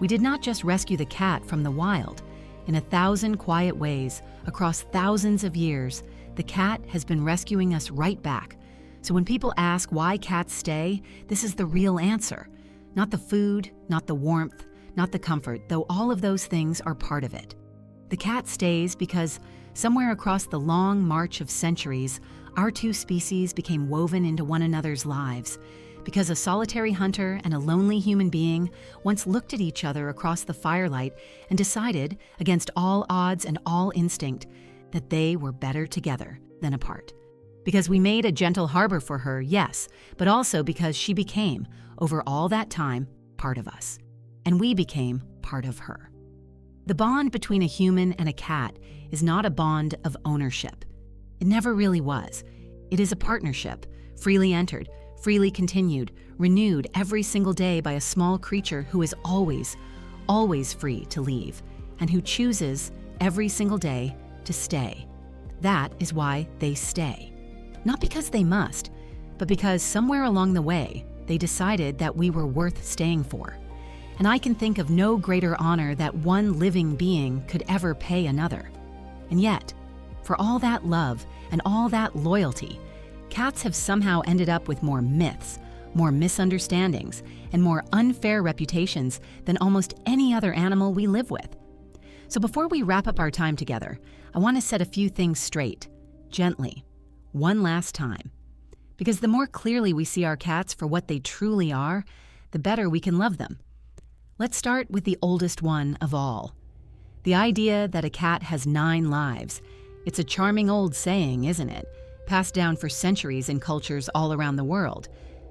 We did not just rescue the cat from the wild. In 1,000 quiet ways, across thousands of years, the cat has been rescuing us right back. So when people ask why cats stay, this is the real answer. Not the food, not the warmth, not the comfort, though all of those things are part of it. The cat stays because somewhere across the long march of centuries, our two species became woven into one another's lives. Because a solitary hunter and a lonely human being once looked at each other across the firelight and decided, against all odds and all instinct, that they were better together than apart. Because we made a gentle harbor for her, yes, but also because she became, over all that time, part of us. And we became part of her. The bond between a human and a cat is not a bond of ownership. It never really was. It is a partnership, freely entered, freely continued, renewed every single day by a small creature who is always, always free to leave, and who chooses every single day to stay. That is why they stay. Not because they must, but because somewhere along the way, they decided that we were worth staying for. And I can think of no greater honor that one living being could ever pay another. And yet, for all that love and all that loyalty, cats have somehow ended up with more myths, more misunderstandings, and more unfair reputations than almost any other animal we live with. So before we wrap up our time together, I want to set a few things straight, gently, one last time. Because the more clearly we see our cats for what they truly are, the better we can love them. Let's start with the oldest one of all. The idea that a cat has 9 lives. It's a charming old saying, isn't it? Passed down for centuries in cultures all around the world.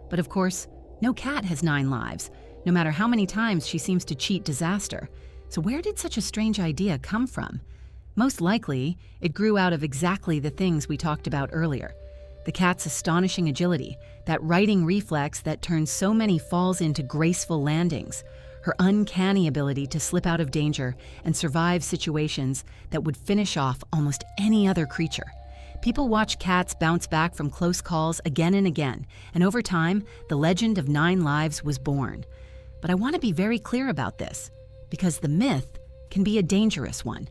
But of course, no cat has 9 lives, no matter how many times she seems to cheat disaster. So where did such a strange idea come from? Most likely, it grew out of exactly the things we talked about earlier. The cat's astonishing agility, that righting reflex that turns so many falls into graceful landings, her uncanny ability to slip out of danger and survive situations that would finish off almost any other creature. People watch cats bounce back from close calls again and again, and over time, the legend of 9 lives was born. But I want to be very clear about this, because the myth can be a dangerous one.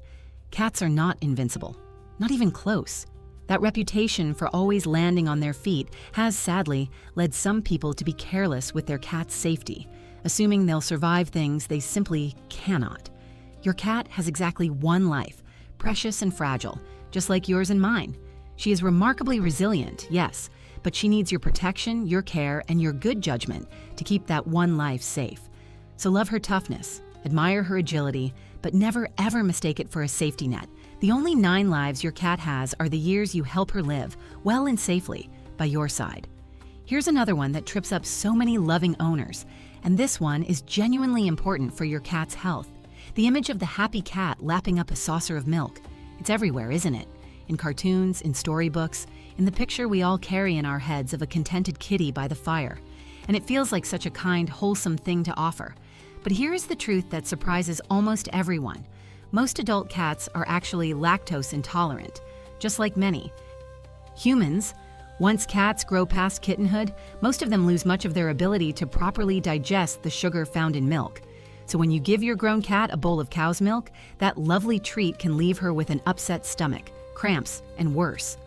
Cats are not invincible, not even close. That reputation for always landing on their feet has sadly led some people to be careless with their cat's safety, assuming they'll survive things they simply cannot. Your cat has exactly 1 life, precious and fragile, just like yours and mine. She is remarkably resilient, yes, but she needs your protection, your care, and your good judgment to keep that 1 life safe. So love her toughness, admire her agility, but never ever mistake it for a safety net. The only 9 lives your cat has are the years you help her live, well and safely, by your side. Here's another one that trips up so many loving owners, and this one is genuinely important for your cat's health. The image of the happy cat lapping up a saucer of milk. It's everywhere, isn't it? In cartoons, in storybooks, in the picture we all carry in our heads of a contented kitty by the fire. And it feels like such a kind, wholesome thing to offer. But here is the truth that surprises almost everyone. Most adult cats are actually lactose intolerant, just like many. Humans, once cats grow past kittenhood, most of them lose much of their ability to properly digest the sugar found in milk. So when you give your grown cat a bowl of cow's milk, that lovely treat can leave her with an upset stomach, cramps, and worse.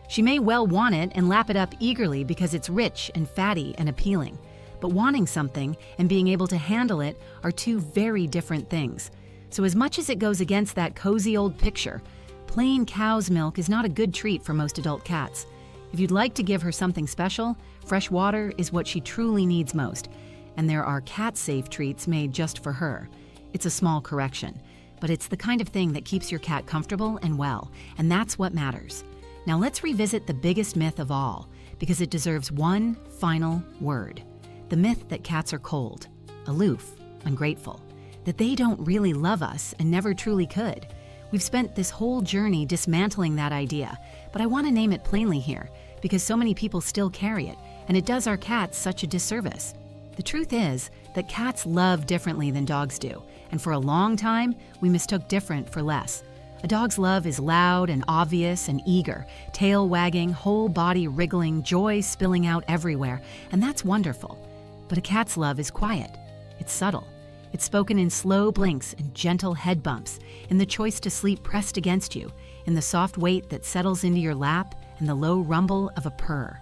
She may well want it and lap it up eagerly because it's rich and fatty and appealing. But wanting something and being able to handle it are 2 very different things. So as much as it goes against that cozy old picture, plain cow's milk is not a good treat for most adult cats. If you'd like to give her something special, fresh water is what she truly needs most. And there are cat-safe treats made just for her. It's a small correction, but it's the kind of thing that keeps your cat comfortable and well, and that's what matters. Now let's revisit the biggest myth of all, because it deserves one final word. The myth that cats are cold, aloof, ungrateful, that they don't really love us and never truly could. We've spent this whole journey dismantling that idea, but I want to name it plainly here because so many people still carry it, and it does our cats such a disservice. The truth is that cats love differently than dogs do, and for a long time, we mistook different for less. A dog's love is loud and obvious and eager, tail wagging, whole body wriggling, joy spilling out everywhere, and that's wonderful. But a cat's love is quiet. It's subtle. It's spoken in slow blinks and gentle head bumps, in the choice to sleep pressed against you, in the soft weight that settles into your lap, and the low rumble of a purr.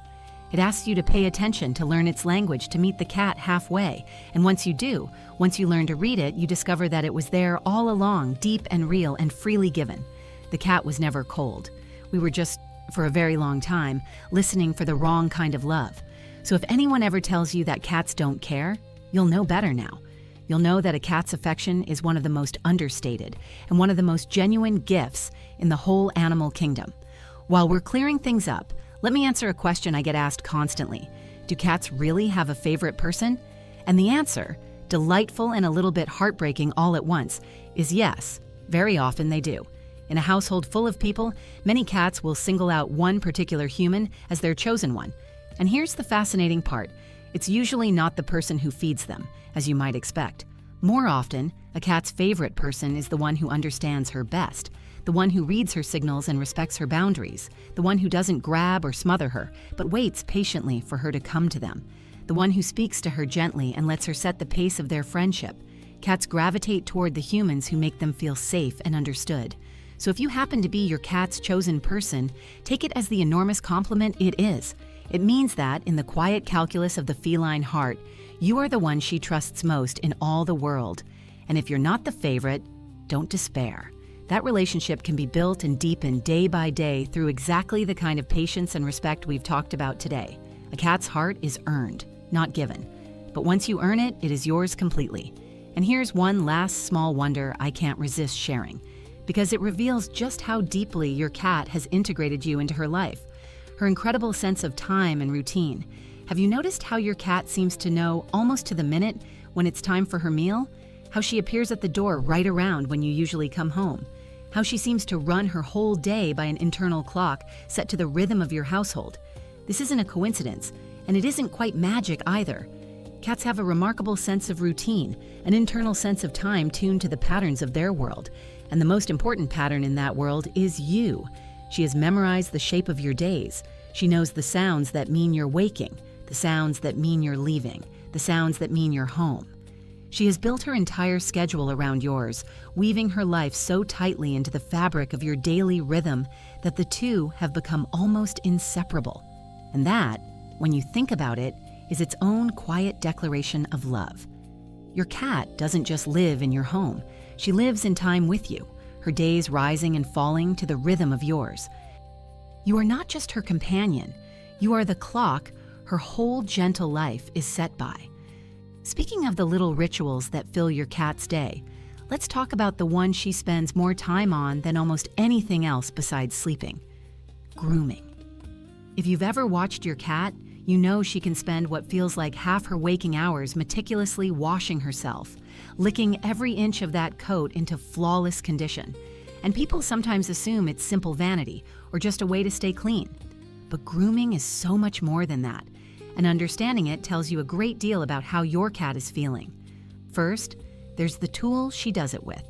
It asks you to pay attention to learn its language to meet the cat halfway, and once you do, once you learn to read it, you discover that it was there all along, deep and real and freely given. The cat was never cold. We were just, for a very long time, listening for the wrong kind of love. So if anyone ever tells you that cats don't care, you'll know better now. You'll know that a cat's affection is one of the most understated and one of the most genuine gifts in the whole animal kingdom. While we're clearing things up, let me answer a question I get asked constantly. Do cats really have a favorite person? And the answer, delightful and a little bit heartbreaking all at once, is yes. Very often they do. In a household full of people, many cats will single out one particular human as their chosen one. And here's the fascinating part. It's usually not the person who feeds them, as you might expect. More often, a cat's favorite person is the one who understands her best, the one who reads her signals and respects her boundaries, the one who doesn't grab or smother her, but waits patiently for her to come to them, the one who speaks to her gently and lets her set the pace of their friendship. Cats gravitate toward the humans who make them feel safe and understood. So if you happen to be your cat's chosen person, take it as the enormous compliment it is. It means that, in the quiet calculus of the feline heart, you are the one she trusts most in all the world. And if you're not the favorite, don't despair. That relationship can be built and deepened day by day through exactly the kind of patience and respect we've talked about today. A cat's heart is earned, not given. But once you earn it, it is yours completely. And here's one last small wonder I can't resist sharing, because it reveals just how deeply your cat has integrated you into her life. Her incredible sense of time and routine. Have you noticed how your cat seems to know almost to the minute when it's time for her meal? How she appears at the door right around when you usually come home? How she seems to run her whole day by an internal clock set to the rhythm of your household? This isn't a coincidence, and it isn't quite magic either. Cats have a remarkable sense of routine, an internal sense of time tuned to the patterns of their world. And the most important pattern in that world is you. She has memorized the shape of your days. She knows the sounds that mean you're waking, the sounds that mean you're leaving, the sounds that mean you're home. She has built her entire schedule around yours, weaving her life so tightly into the fabric of your daily rhythm that the two have become almost inseparable. And that, when you think about it, is its own quiet declaration of love. Your cat doesn't just live in your home. She lives in time with you, her days rising and falling to the rhythm of yours. You are not just her companion. You are the clock her whole gentle life is set by. Speaking of the little rituals that fill your cat's day, let's talk about the one she spends more time on than almost anything else besides sleeping: grooming. If you've ever watched your cat, you know she can spend what feels like half her waking hours meticulously washing herself, licking every inch of that coat into flawless condition. And people sometimes assume it's simple vanity or just a way to stay clean. But grooming is so much more than that, and understanding it tells you a great deal about how your cat is feeling. First, there's the tool she does it with.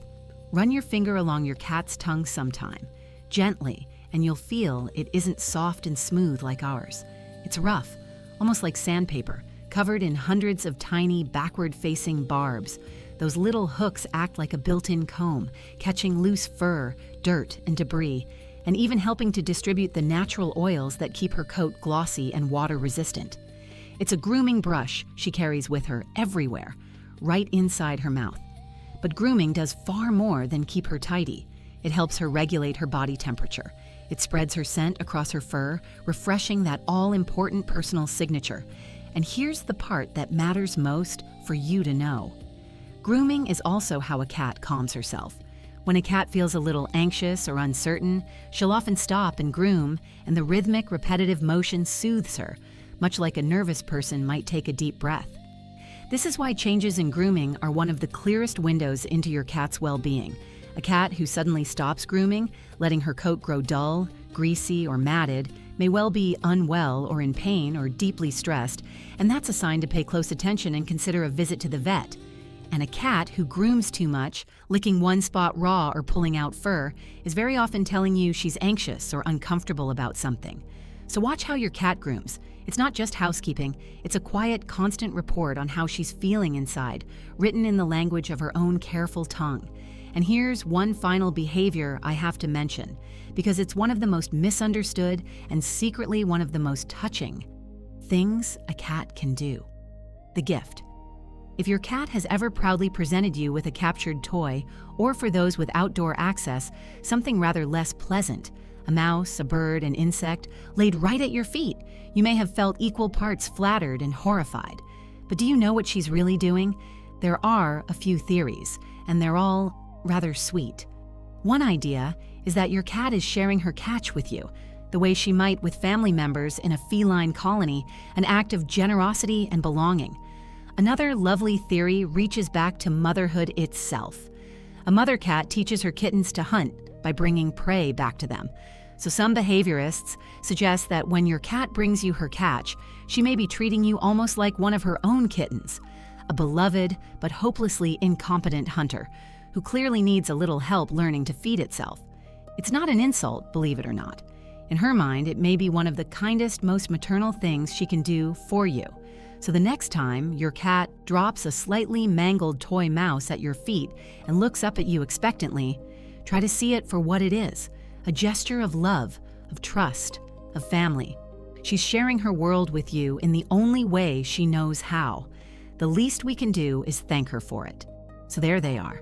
Run your finger along your cat's tongue sometime, gently, and you'll feel it isn't soft and smooth like ours. It's rough, almost like sandpaper, covered in hundreds of tiny backward-facing barbs. Those little hooks act like a built-in comb, catching loose fur, dirt, and debris, and even helping to distribute the natural oils that keep her coat glossy and water-resistant. It's a grooming brush she carries with her everywhere, right inside her mouth. But grooming does far more than keep her tidy. It helps her regulate her body temperature. It spreads her scent across her fur, refreshing that all-important personal signature. And here's the part that matters most for you to know. Grooming is also how a cat calms herself. When a cat feels a little anxious or uncertain, she'll often stop and groom, and the rhythmic, repetitive motion soothes her, much like a nervous person might take a deep breath. This is why changes in grooming are one of the clearest windows into your cat's well-being. A cat who suddenly stops grooming, letting her coat grow dull, greasy, or matted, may well be unwell or in pain or deeply stressed, and that's a sign to pay close attention and consider a visit to the vet. And a cat who grooms too much, licking one spot raw or pulling out fur, is very often telling you she's anxious or uncomfortable about something. So watch how your cat grooms. It's not just housekeeping, it's a quiet, constant report on how she's feeling inside, written in the language of her own careful tongue. And here's one final behavior I have to mention, because it's one of the most misunderstood and secretly one of the most touching things a cat can do: the gift. If your cat has ever proudly presented you with a captured toy, or for those with outdoor access, something rather less pleasant, a mouse, a bird, an insect, laid right at your feet, you may have felt equal parts flattered and horrified. But do you know what she's really doing? There are a few theories, and they're all rather sweet. One idea is that your cat is sharing her catch with you, the way she might with family members in a feline colony, an act of generosity and belonging. Another lovely theory reaches back to motherhood itself. A mother cat teaches her kittens to hunt by bringing prey back to them. So some behaviorists suggest that when your cat brings you her catch, she may be treating you almost like one of her own kittens, a beloved but hopelessly incompetent hunter who clearly needs a little help learning to feed itself. It's not an insult, believe it or not. In her mind, it may be one of the kindest, most maternal things she can do for you. So the next time your cat drops a slightly mangled toy mouse at your feet and looks up at you expectantly, try to see it for what it is, a gesture of love, of trust, of family. She's sharing her world with you in the only way she knows how. The least we can do is thank her for it. So there they are.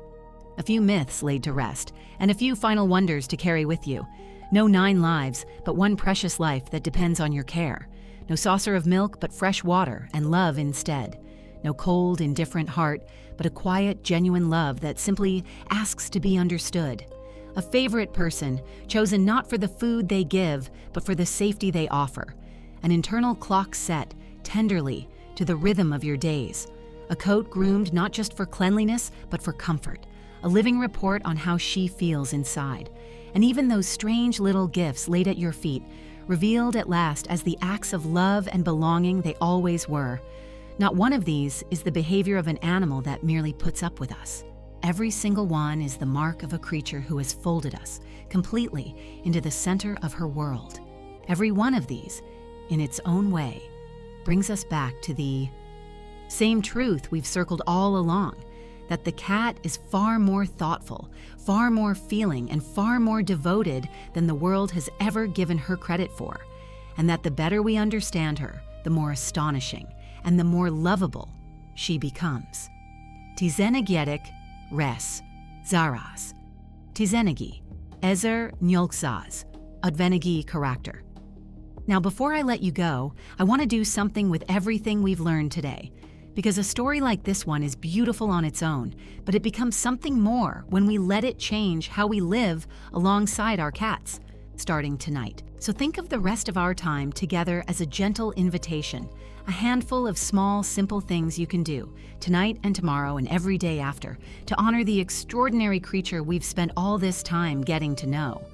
A few myths laid to rest, and a few final wonders to carry with you. No 9 lives, but one precious life that depends on your care. No saucer of milk, but fresh water and love instead. No cold, indifferent heart, but a quiet, genuine love that simply asks to be understood. A favorite person, chosen not for the food they give, but for the safety they offer. An internal clock set, tenderly, to the rhythm of your days. A coat groomed not just for cleanliness, but for comfort. A living report on how she feels inside. And even those strange little gifts laid at your feet, revealed at last as the acts of love and belonging they always were. Not one of these is the behavior of an animal that merely puts up with us. Every single one is the mark of a creature who has folded us completely into the center of her world. Every one of these, in its own way, brings us back to the same truth we've circled all along, that the cat is far more thoughtful, far more feeling, and far more devoted than the world has ever given her credit for, and that the better we understand her, the more astonishing and the more lovable she becomes. Tizenegietic res, zaras. Tizenegi, ezer nyolksaz, advenegi character. Now before I let you go, I want to do something with everything we've learned today. Because a story like this one is beautiful on its own, but it becomes something more when we let it change how we live alongside our cats, starting tonight. So think of the rest of our time together as a gentle invitation, a handful of small, simple things you can do, tonight and tomorrow and every day after, to honor the extraordinary creature we've spent all this time getting to know.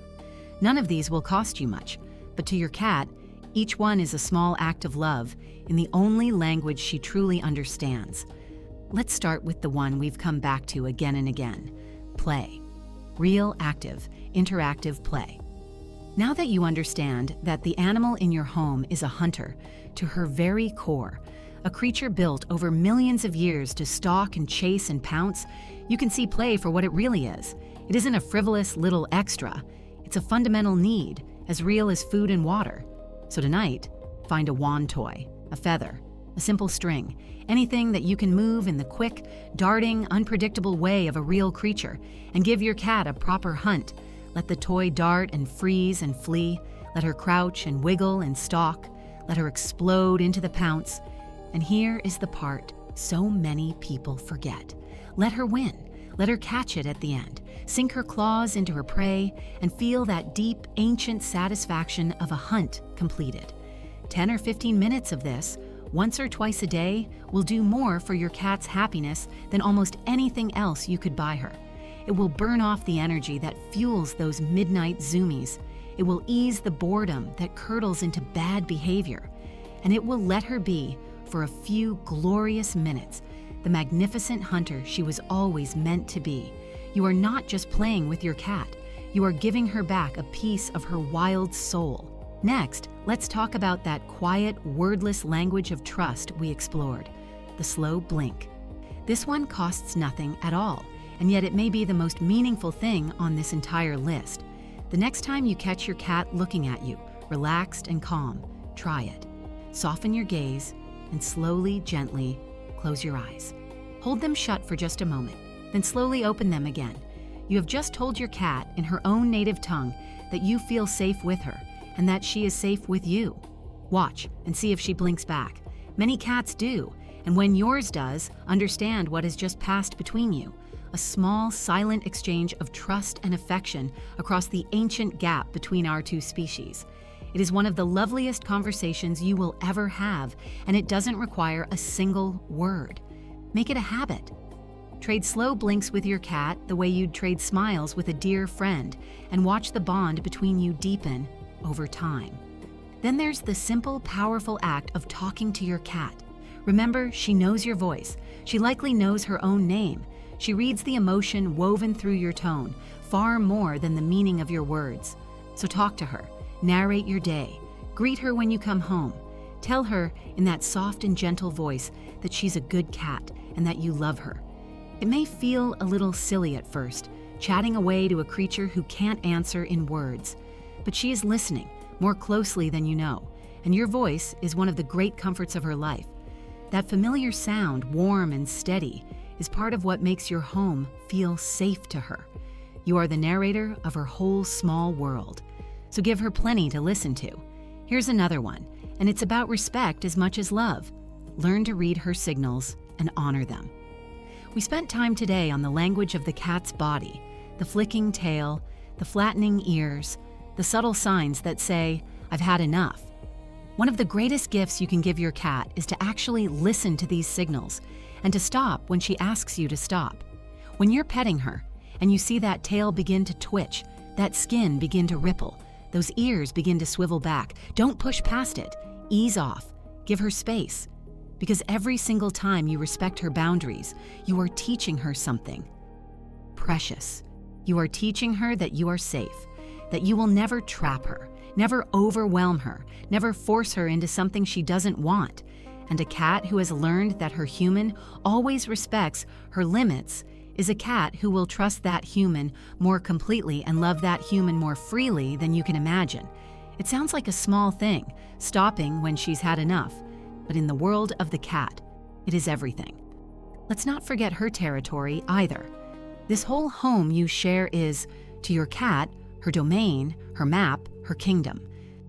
None of these will cost you much, but to your cat, each one is a small act of love in the only language she truly understands. Let's start with the one we've come back to again and again: play. Real, active, interactive play. Now that you understand that the animal in your home is a hunter to her very core, a creature built over millions of years to stalk and chase and pounce, you can see play for what it really is. It isn't a frivolous little extra. It's a fundamental need, as real as food and water. So tonight, find a wand toy, a feather, a simple string, anything that you can move in the quick, darting, unpredictable way of a real creature, and give your cat a proper hunt. Let the toy dart and freeze and flee. Let her crouch and wiggle and stalk. Let her explode into the pounce. And here is the part so many people forget. Let her win. Let her catch it at the end. Sink her claws into her prey and feel that deep, ancient satisfaction of a hunt completed. 10 or 15 minutes of this, once or twice a day, will do more for your cat's happiness than almost anything else you could buy her. It will burn off the energy that fuels those midnight zoomies. It will ease the boredom that curdles into bad behavior. And it will let her be, for a few glorious minutes, the magnificent hunter she was always meant to be. You are not just playing with your cat. You are giving her back a piece of her wild soul. Next, let's talk about that quiet, wordless language of trust we explored, the slow blink. This one costs nothing at all, and yet it may be the most meaningful thing on this entire list. The next time you catch your cat looking at you, relaxed and calm, try it. Soften your gaze and slowly, gently close your eyes. Hold them shut for just a moment, then slowly open them again. You have just told your cat in her own native tongue that you feel safe with her and that she is safe with you. Watch and see if she blinks back. Many cats do, and when yours does, understand what has just passed between you. A small, silent exchange of trust and affection across the ancient gap between our two species. It is one of the loveliest conversations you will ever have, and it doesn't require a single word. Make it a habit. Trade slow blinks with your cat the way you'd trade smiles with a dear friend, and watch the bond between you deepen over time. Then there's the simple, powerful act of talking to your cat. Remember, she knows your voice. She likely knows her own name. She reads the emotion woven through your tone, far more than the meaning of your words. So talk to her, narrate your day, greet her when you come home. Tell her in that soft and gentle voice that she's a good cat and that you love her. It may feel a little silly at first, chatting away to a creature who can't answer in words, but she is listening more closely than you know, and your voice is one of the great comforts of her life. That familiar sound, warm and steady, is part of what makes your home feel safe to her. You are the narrator of her whole small world, so give her plenty to listen to. Here's another one, and it's about respect as much as love. Learn to read her signals and honor them. We spent time today on the language of the cat's body, the flicking tail, the flattening ears, the subtle signs that say, "I've had enough." One of the greatest gifts you can give your cat is to actually listen to these signals and to stop when she asks you to stop. When you're petting her and you see that tail begin to twitch, that skin begin to ripple, those ears begin to swivel back, don't push past it. Ease off. Give her space. Because every single time you respect her boundaries, you are teaching her something precious. You are teaching her that you are safe, that you will never trap her, never overwhelm her, never force her into something she doesn't want. And a cat who has learned that her human always respects her limits is a cat who will trust that human more completely and love that human more freely than you can imagine. It sounds like a small thing, stopping when she's had enough, but in the world of the cat, it is everything. Let's not forget her territory either. This whole home you share is, to your cat, her domain, her map, her kingdom.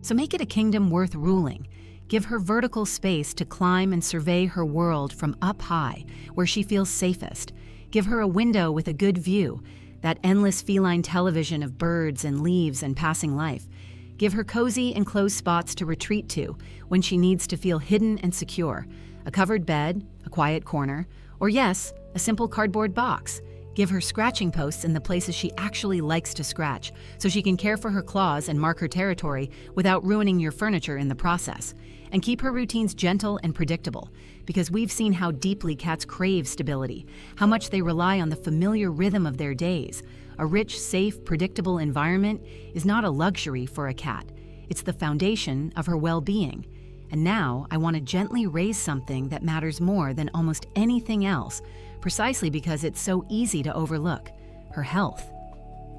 So make it a kingdom worth ruling. Give her vertical space to climb and survey her world from up high, where she feels safest. Give her a window with a good view, that endless feline television of birds and leaves and passing life. Give her cozy enclosed spots to retreat to when she needs to feel hidden and secure. A covered bed, a quiet corner, or yes, a simple cardboard box. Give her scratching posts in the places she actually likes to scratch, so she can care for her claws and mark her territory without ruining your furniture in the process. And keep her routines gentle and predictable, because we've seen how deeply cats crave stability, how much they rely on the familiar rhythm of their days. A rich, safe, predictable environment is not a luxury for a cat. It's the foundation of her well-being. And now I want to gently raise something that matters more than almost anything else, precisely because it's so easy to overlook: her health.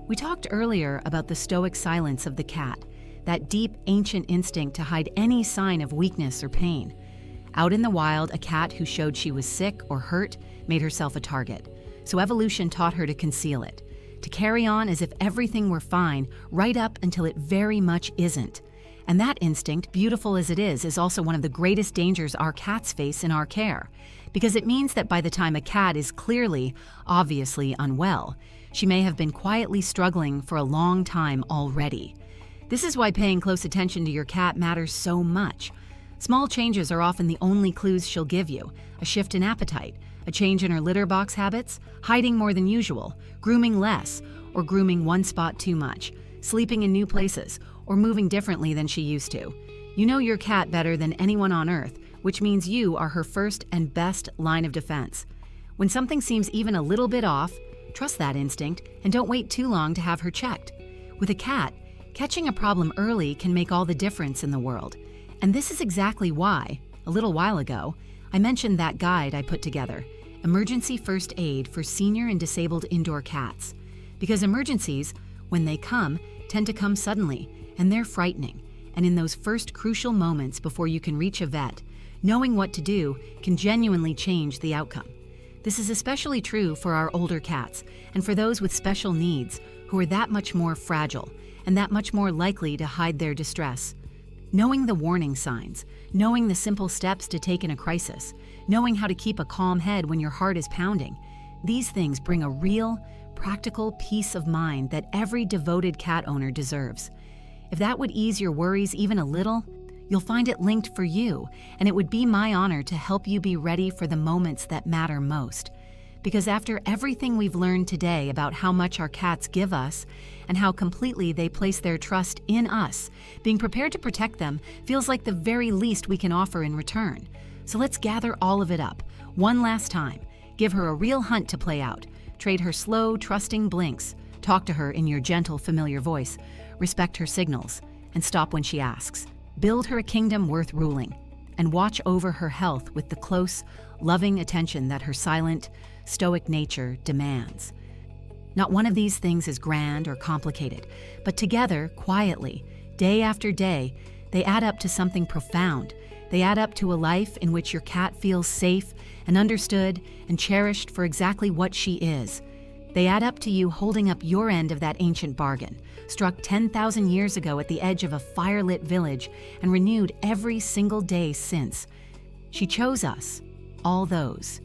We talked earlier about the stoic silence of the cat, that deep, ancient instinct to hide any sign of weakness or pain. Out in the wild, a cat who showed she was sick or hurt made herself a target. So evolution taught her to conceal it, to carry on as if everything were fine right up until it very much isn't. And that instinct, beautiful as it is also one of the greatest dangers our cats face in our care, because it means that by the time a cat is clearly, obviously unwell, she may have been quietly struggling for a long time already. This is why paying close attention to your cat matters so much. Small changes are often the only clues she'll give you: a shift in appetite, a change in her litter box habits, hiding more than usual, grooming less, or grooming one spot too much, sleeping in new places, or moving differently than she used to. You know your cat better than anyone on earth, which means you are her first and best line of defense. When something seems even a little bit off, trust that instinct and don't wait too long to have her checked. With a cat, catching a problem early can make all the difference in the world. And this is exactly why, a little while ago, I mentioned that guide I put together, Emergency First Aid for Senior and Disabled Indoor Cats. Because emergencies, when they come, tend to come suddenly, and they're frightening. And in those first crucial moments before you can reach a vet, knowing what to do can genuinely change the outcome. This is especially true for our older cats and for those with special needs who are that much more fragile and that much more likely to hide their distress. Knowing the warning signs, knowing the simple steps to take in a crisis, knowing how to keep a calm head when your heart is pounding, these things bring a real, practical peace of mind that every devoted cat owner deserves. If that would ease your worries even a little, you'll find it linked for you, and it would be my honor to help you be ready for the moments that matter most. Because after everything we've learned today about how much our cats give us and how completely they place their trust in us, being prepared to protect them feels like the very least we can offer in return. So let's gather all of it up, one last time. Give her a real hunt to play out. Trade her slow, trusting blinks. Talk to her in your gentle, familiar voice. Respect her signals, and stop when she asks. Build her a kingdom worth ruling, and watch over her health with the close, loving attention that her silent, stoic nature demands. Not one of these things is grand or complicated, but together, quietly, day after day, they add up to something profound. They add up to a life in which your cat feels safe and understood and cherished for exactly what she is. They add up to you holding up your end of that ancient bargain, struck 10,000 years ago at the edge of a fire-lit village and renewed every single day since. She chose us, all those,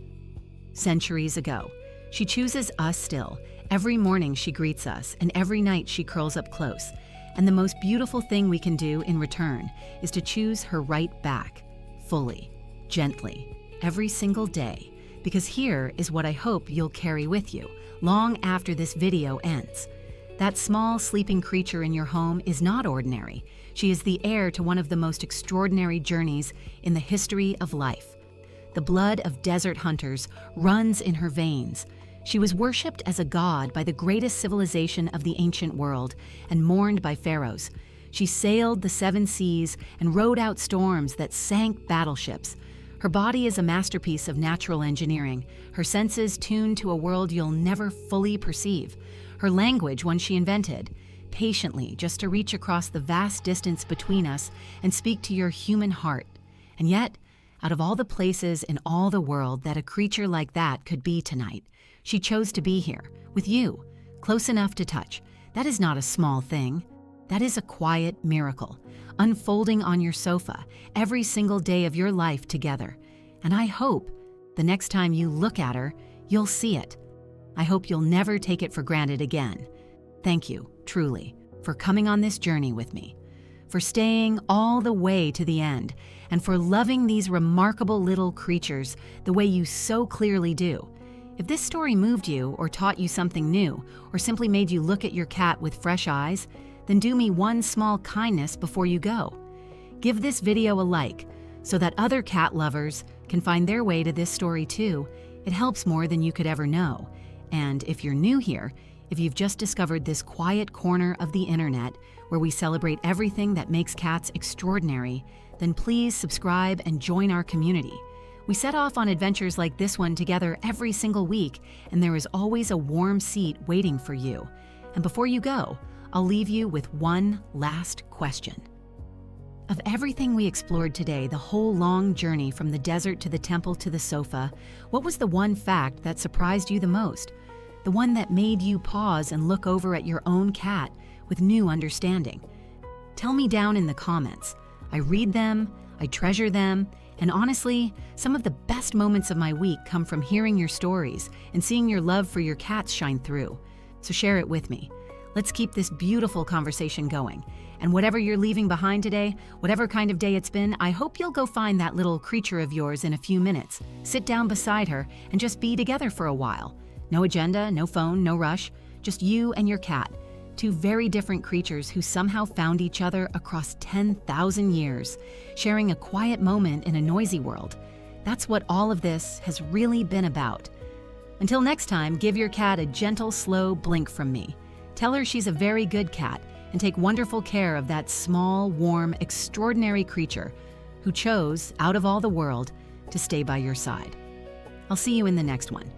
centuries ago. She chooses us still. Every morning she greets us, and every night she curls up close. And the most beautiful thing we can do in return is to choose her right back, fully, gently, every single day. Because here is what I hope you'll carry with you long after this video ends. That small sleeping creature in your home is not ordinary. She is the heir to one of the most extraordinary journeys in the history of life. The blood of desert hunters runs in her veins. She was worshipped as a god by the greatest civilization of the ancient world and mourned by pharaohs. She sailed the 7 seas and rode out storms that sank battleships. Her body is a masterpiece of natural engineering, her senses tuned to a world you'll never fully perceive. Her language, one she invented, patiently just to reach across the vast distance between us and speak to your human heart. And yet, out of all the places in all the world that a creature like that could be tonight, she chose to be here, with you, close enough to touch. That is not a small thing. That is a quiet miracle, unfolding on your sofa every single day of your life together. And I hope the next time you look at her, you'll see it. I hope you'll never take it for granted again. Thank you, truly, for coming on this journey with me, for staying all the way to the end, and for loving these remarkable little creatures the way you so clearly do. If this story moved you or taught you something new, or simply made you look at your cat with fresh eyes, then do me one small kindness before you go. Give this video a like so that other cat lovers can find their way to this story too. It helps more than you could ever know. And if you're new here, if you've just discovered this quiet corner of the internet where we celebrate everything that makes cats extraordinary, then please subscribe and join our community. We set off on adventures like this one together every single week, and there is always a warm seat waiting for you. And before you go, I'll leave you with one last question. Of everything we explored today, the whole long journey from the desert to the temple to the sofa, what was the one fact that surprised you the most? The one that made you pause and look over at your own cat with new understanding? Tell me down in the comments. I read them, I treasure them, and honestly, some of the best moments of my week come from hearing your stories and seeing your love for your cats shine through. So share it with me. Let's keep this beautiful conversation going. And whatever you're leaving behind today, whatever kind of day it's been, I hope you'll go find that little creature of yours in a few minutes. Sit down beside her and just be together for a while. No agenda, no phone, no rush. Just you and your cat. 2 very different creatures who somehow found each other across 10,000 years, sharing a quiet moment in a noisy world. That's what all of this has really been about. Until next time, give your cat a gentle, slow blink from me. Tell her she's a very good cat, and take wonderful care of that small, warm, extraordinary creature who chose, out of all the world, to stay by your side. I'll see you in the next one.